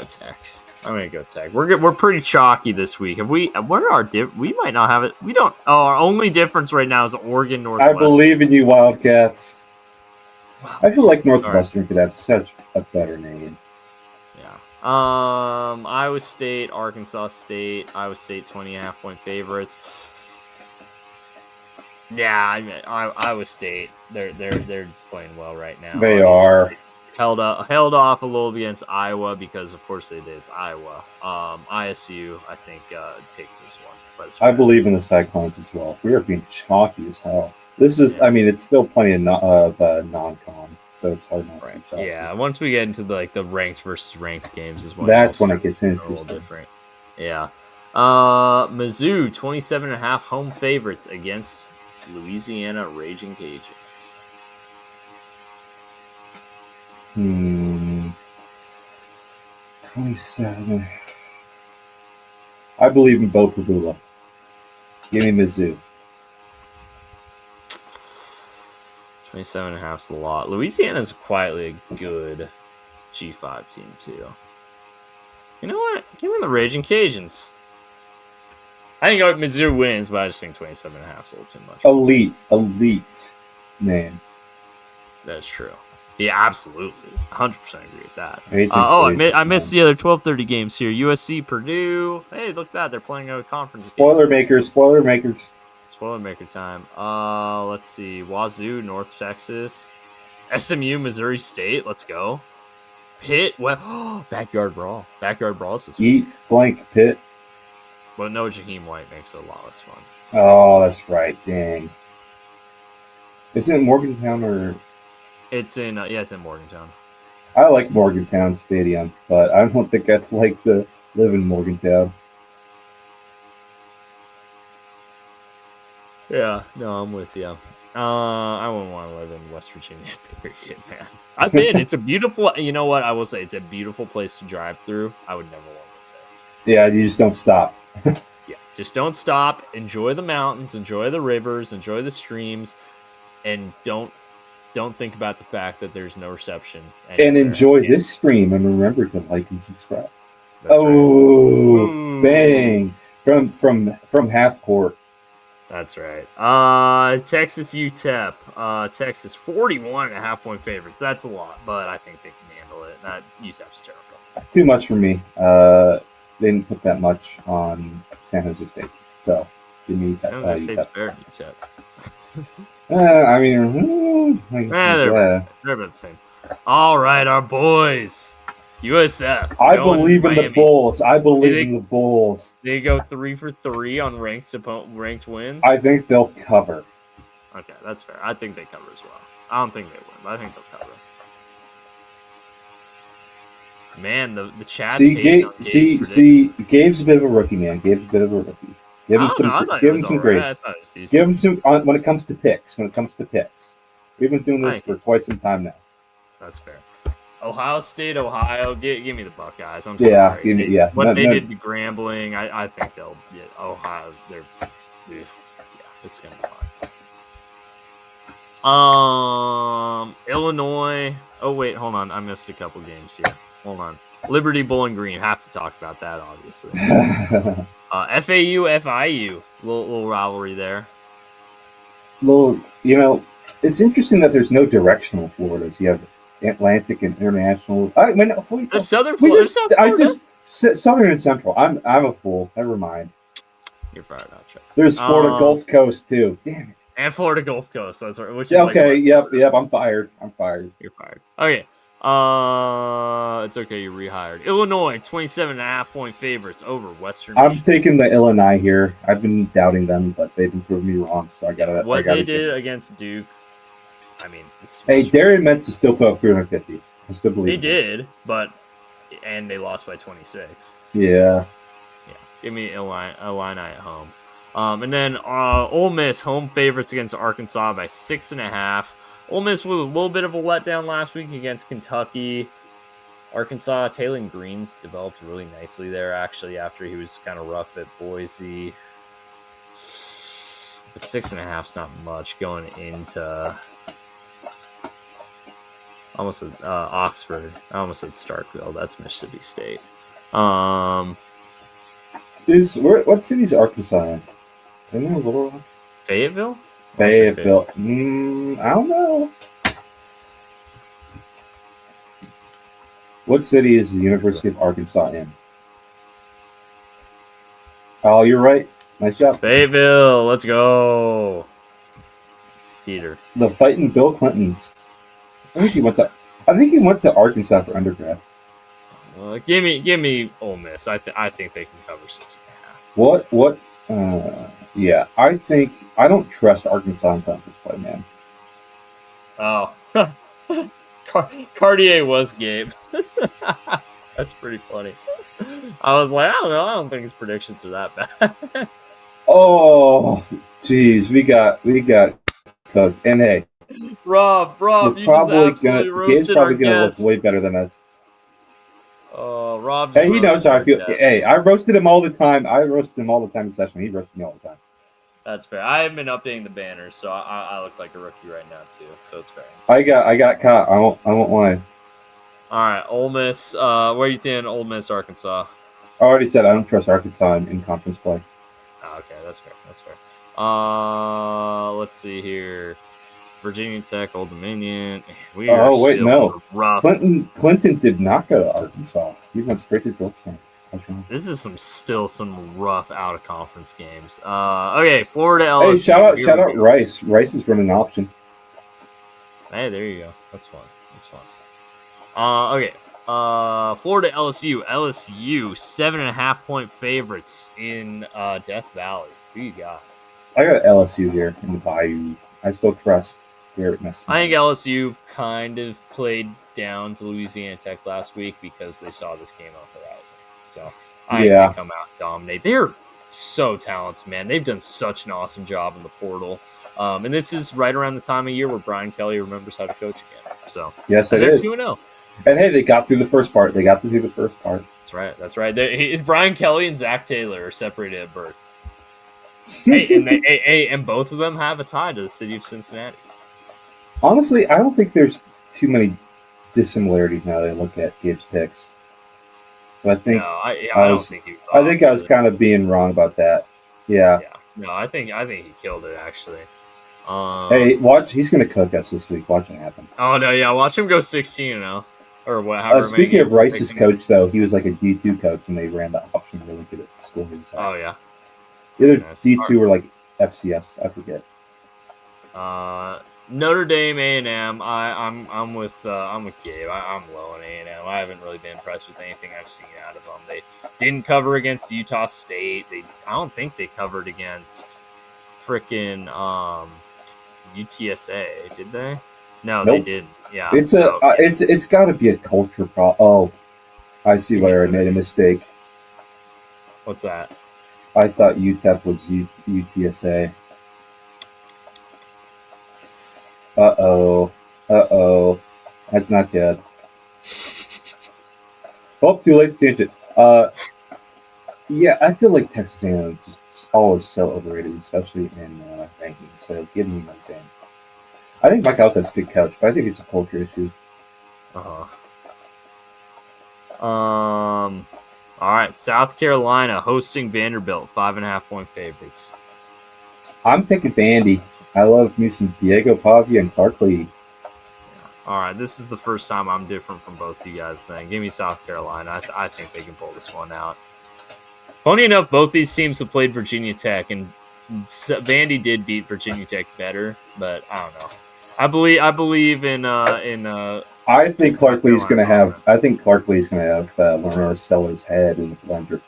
go Tech. We're pretty chalky this week. We might not have it. We don't. Oh, our only difference right now is Oregon Northwestern. I believe in you, Wildcats. I feel like Northwestern could have such a better name. Yeah. Iowa State, Arkansas State. Iowa State 20.5-point favorites. Yeah, I mean, Iowa State. They're playing well right now. They are held off a little against Iowa because, of course, they did. It's Iowa. ISU, I think, takes this one. I believe in the Cyclones as well. We are being chalky as hell. This is, I mean, it's still plenty of non-con, so it's hard not to be chalky. Yeah, once we get into the ranked versus ranked games, is when that's when it gets interesting. A little different. Yeah. Mizzou 27.5 home favorites against Louisiana Raging Cajuns. 27. I believe in Beau Pribula. Give me Mizzou. 27.5 is a lot. Louisiana's quietly a good G5 team too. You know what? Give me the Raging Cajuns. I think Mizzou wins, but I just think 27.5 is a little too much. Elite name. That's true. Yeah, absolutely. 100% agree with that. I missed the other 12:30 games here. USC, Purdue. Hey, look at that. They're playing a conference Spoiler game. makers. Spoiler maker time. Let's see. Wazoo, North Texas. SMU, Missouri State. Let's go. Pitt. Well, backyard brawl. Backyard brawls this week. Eat blank Pitt. But no, Jaheim White makes it a lot less fun. Oh, that's right. Dang. Is it in Morgantown or? It's in Morgantown. I like Morgantown Stadium, but I don't think I'd like to live in Morgantown. Yeah, no, I'm with you. I wouldn't want to live in West Virginia, period, man. I've been. It's a beautiful. You know what? I will say it's a beautiful place to drive through. I would never want to live there. Yeah, you just don't stop. Yeah, just don't stop. Enjoy the mountains. Enjoy the rivers. Enjoy the streams, and don't think about the fact that there's no reception. And enjoy this stream, and remember to like and subscribe. That's right. Bang! From half court. That's right. Texas UTEP. Texas 41.5 point favorites. That's a lot, but I think they can handle it. That UTEP's terrible. Too much for me. They didn't put that much on San Jose State. So, give me San Jose State's better than UTEP. they're about the same. All right, our boys. USF. I believe in the Bulls. I believe in the Bulls. They go 3 for 3 on ranked wins. I think they'll cover. Okay, that's fair. I think they cover as well. I don't think they win, but I think they'll cover. Man, the chat. Gabe's a bit of a rookie, man. Gabe's a bit of a rookie. Give him some grace. Give him some when it comes to picks. We've been doing this for quite some time now. That's fair. Ohio State, Ohio. Give me the Buckeyes. I'm sorry. What they did to Grambling, I think they'll get Ohio. It's gonna be fine. Illinois. Oh wait, hold on. I missed a couple games here. Hold on. Liberty, Bowling Green. Have to talk about that, obviously. FAU, FIU. Little rivalry there. It's interesting that there's no directional Floridas. You have Atlantic and International. Southern Florida. Southern and Central. I'm a fool. Never mind. You're fired out, Chuck. There's Florida Gulf Coast too. Damn it. And Florida Gulf Coast. That's right. Which is okay. Yep. I'm fired. You're fired. Okay. It's okay. You rehired. Illinois, 27.5-point favorites over Western. I'm taking the Illinois here. I've been doubting them, but they've been proving me wrong. So I gotta. What they did against Duke. I mean, Darren Mentz still put up 350. I still believe they did, and they lost by 26. Yeah. Give me Illini at home. And then Ole Miss home favorites against Arkansas by 6.5. Ole Miss was a little bit of a letdown last week against Kentucky. Arkansas, Taylor Green's developed really nicely there, actually, after he was kind of rough at Boise. But 6.5's not much going into almost said Oxford. I almost said Starkville. That's Mississippi State. What city's Arkansas in? Fayetteville? Fayetteville. I don't know. What city is the University of Arkansas in? Oh, you're right. Nice job. Fayetteville. Let's go. Peter. The fighting Bill Clintons. I think he went to Arkansas for undergrad. Give me Ole Miss. I think they can cover 6.5. What? Yeah, I don't trust Arkansas in conference play, man. Oh, Cartier was Gabe. That's pretty funny. I was like, I don't know. I don't think his predictions are that bad. Oh, geez, we got cooked. And hey, Rob, Gabe's probably gonna look way better than us. Rob. Hey, he knows how I feel. Hey, I roasted him all the time. In session. He roasted me all the time. That's fair. I have been updating the banners, so I look like a rookie right now too. So it's fair. I got caught. I won't lie. All right, Ole Miss. Where are you thinking? Ole Miss, Arkansas. I already said I don't trust Arkansas in conference play. Oh, okay, that's fair. Let's see here. Virginia Tech, Old Dominion. Rough. Clinton did not go to Arkansas. He went straight to Georgetown. This is some rough out of conference games. Okay, Florida LSU. Hey, shout out Rice. Rice is running an option. Hey, there you go. That's fun. Okay. Florida LSU. LSU 7.5-point favorites in Death Valley. Who you got? I got LSU here in the Bayou. I still trust Garrett Mess. I think LSU kind of played down to Louisiana Tech last week because they saw this game on the horizon. So I think they come out and dominate. They're so talented, man. They've done such an awesome job in the portal. And this is right around the time of year where Brian Kelly remembers how to coach again. So yes, it is. They're 2-0. And hey, they got through the first part. That's right. Brian Kelly and Zach Taylor are separated at birth. And both of them have a tie to the city of Cincinnati. Honestly, I don't think there's too many dissimilarities now that I look at Gabe's picks. So I think I was kind of being wrong about that. Yeah. No, I think he killed it actually. Hey, watch! He's gonna cook us this week. Watch it happen. Oh no, yeah, watch him go 16-0. Or what? Speaking of Rice's coach, though, he was like a D2 coach, and they ran the option really good at the school. Oh yeah. Either D2 or like FCS, I forget. Notre Dame A&M. I'm with Gabe. I'm low on A&M. I haven't really been impressed with anything I've seen out of them. They didn't cover against Utah State. I don't think they covered against frickin' UTSA, did they? No, nope. They didn't. Yeah, it's got to be a culture problem. Oh, I see where I made a mistake. What's that? I thought UTEP was UTSA. Uh-oh. That's not good. Oh, too late to change it. Yeah, I feel like Texas A&M is just always so overrated, especially in rankings. So give me one thing. I think Mike Elko's a good coach, but I think it's a culture issue. All right, South Carolina hosting Vanderbilt, 5.5-point favorites. I'm taking Vandy. I love me some Diego Pavia and Clark Lee. All right, this is the first time I'm different from both you guys. Give me South Carolina. I think they can pull this one out. Funny enough, both these teams have played Virginia Tech, and Vandy did beat Virginia Tech better, but I don't know. I believe in. I think Clark Lee's going to have. I think Clark Lee's going to have Lerner Seller's head in the blender.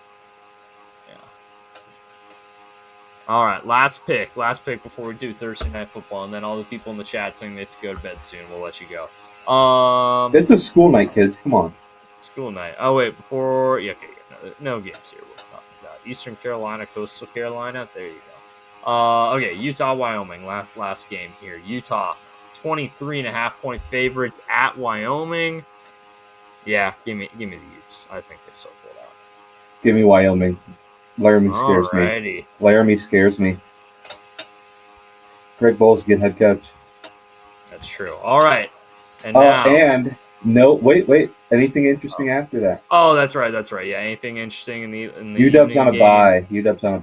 All right, last pick before we do Thursday Night Football, and then all the people in the chat saying they have to go to bed soon. We'll let you go. It's a school night, kids. Come on. It's a school night. Oh wait, before okay, no games here. We're talking about Eastern Carolina, Coastal Carolina. There you go. Okay, Utah, Wyoming. Last game here. Utah, 23.5-point favorites at Wyoming. Yeah, give me the Utes. I think they still pull it out. Give me Wyoming. Laramie scares me. Laramie scares me. Greg Bowles, good head coach. That's true. All right. And now, wait. Anything interesting after that? Oh, that's right. Yeah, anything interesting in the UW's on a bye. UW's on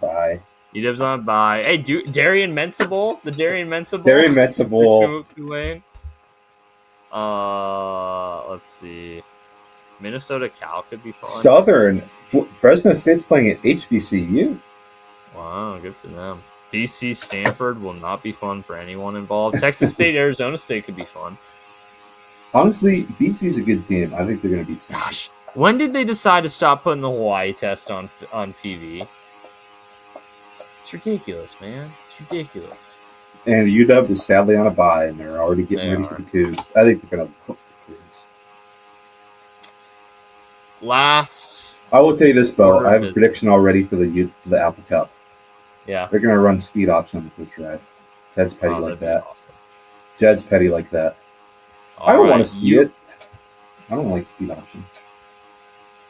a bye. Hey, Darian Mensible. The Darian Mensible. Tulane. Let's see. Minnesota Cal could be fun. Southern. Fresno State's playing at HBCU. Wow, good for them. BC Stanford will not be fun for anyone involved. Texas State, Arizona State could be fun. Honestly, BC's a good team. I think they're going to beat Stanford. Gosh, when did they decide to stop putting the Hawaii test on TV? It's ridiculous, man. It's ridiculous. And UW is sadly on a bye, and they're already getting ready for the Cougs. I think they're going to hook the Cougs. I will tell you this, Beau. I have a prediction already for the Apple Cup. Yeah. They're going to run speed option on the first drive. Jed's petty like that. Awesome. Jed's petty like that. I don't want to see it. I don't like speed option.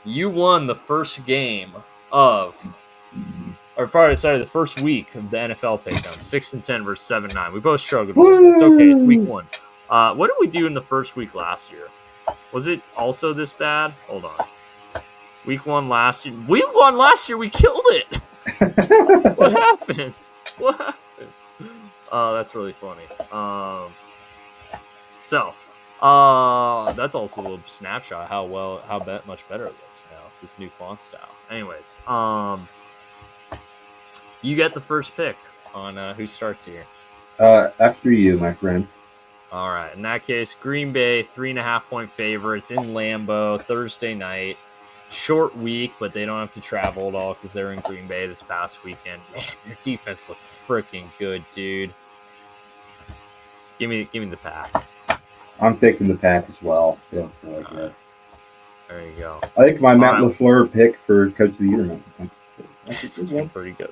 You won the first game of, the first week of the NFL pick'em, 6-10 versus 7-9. We both struggled with it. It's okay. It's week one. What did we do in the first week last year? Was it also this bad? Hold on. Week one last year, we killed it. What happened? That's really funny. That's also a little snapshot how much better it looks now with this new font style. Anyways, you get the first pick on who starts here. After you, my friend. All right. In that case, Green Bay, 3.5-point favorites in Lambeau Thursday night. Short week, but they don't have to travel at all because they're in Green Bay this past weekend. Man, their defense looked freaking good, dude. Give me the Pack. I'm taking the Pack as well. Yeah, I like that. There you go. I think my Matt LaFleur pick for Coach of the Year. It's looking pretty good.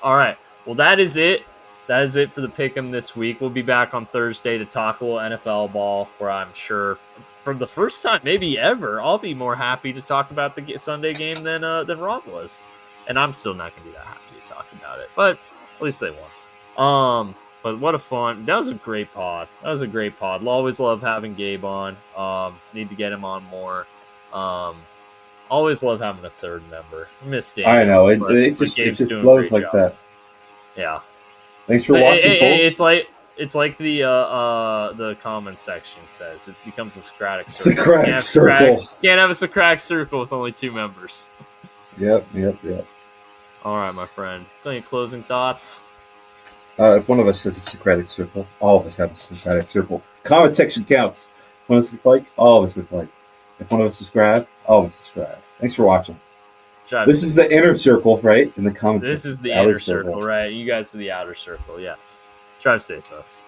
All right. Well, that is it. That is it for the Pick'em this week. We'll be back on Thursday to talk a little NFL ball, where I'm sure for the first time, maybe ever, I'll be more happy to talk about the Sunday game than Rob was. And I'm still not going to be that happy to talk about it. But at least they won. But what a fun. That was a great pod. I'll always love having Gabe on. Need to get him on more. Always love having a third member. I miss Daniel. I know. It just flows like that. Yeah. Thanks for watching, folks. It's like the comment section says. It becomes a Socratic circle. Socratic circle. Can't have a Socratic circle with only 2 members. Yep. All right, my friend. Any closing thoughts? If one of us has a Socratic circle, all of us have a Socratic circle. Comment section counts. One of us look like, all of us look like. If one of us subscribe, all of us subscribe. Thanks for watching. This is the inner circle, right? In the comments. This is the inner circle, right? You guys are the outer circle, yes. Drive safe, folks.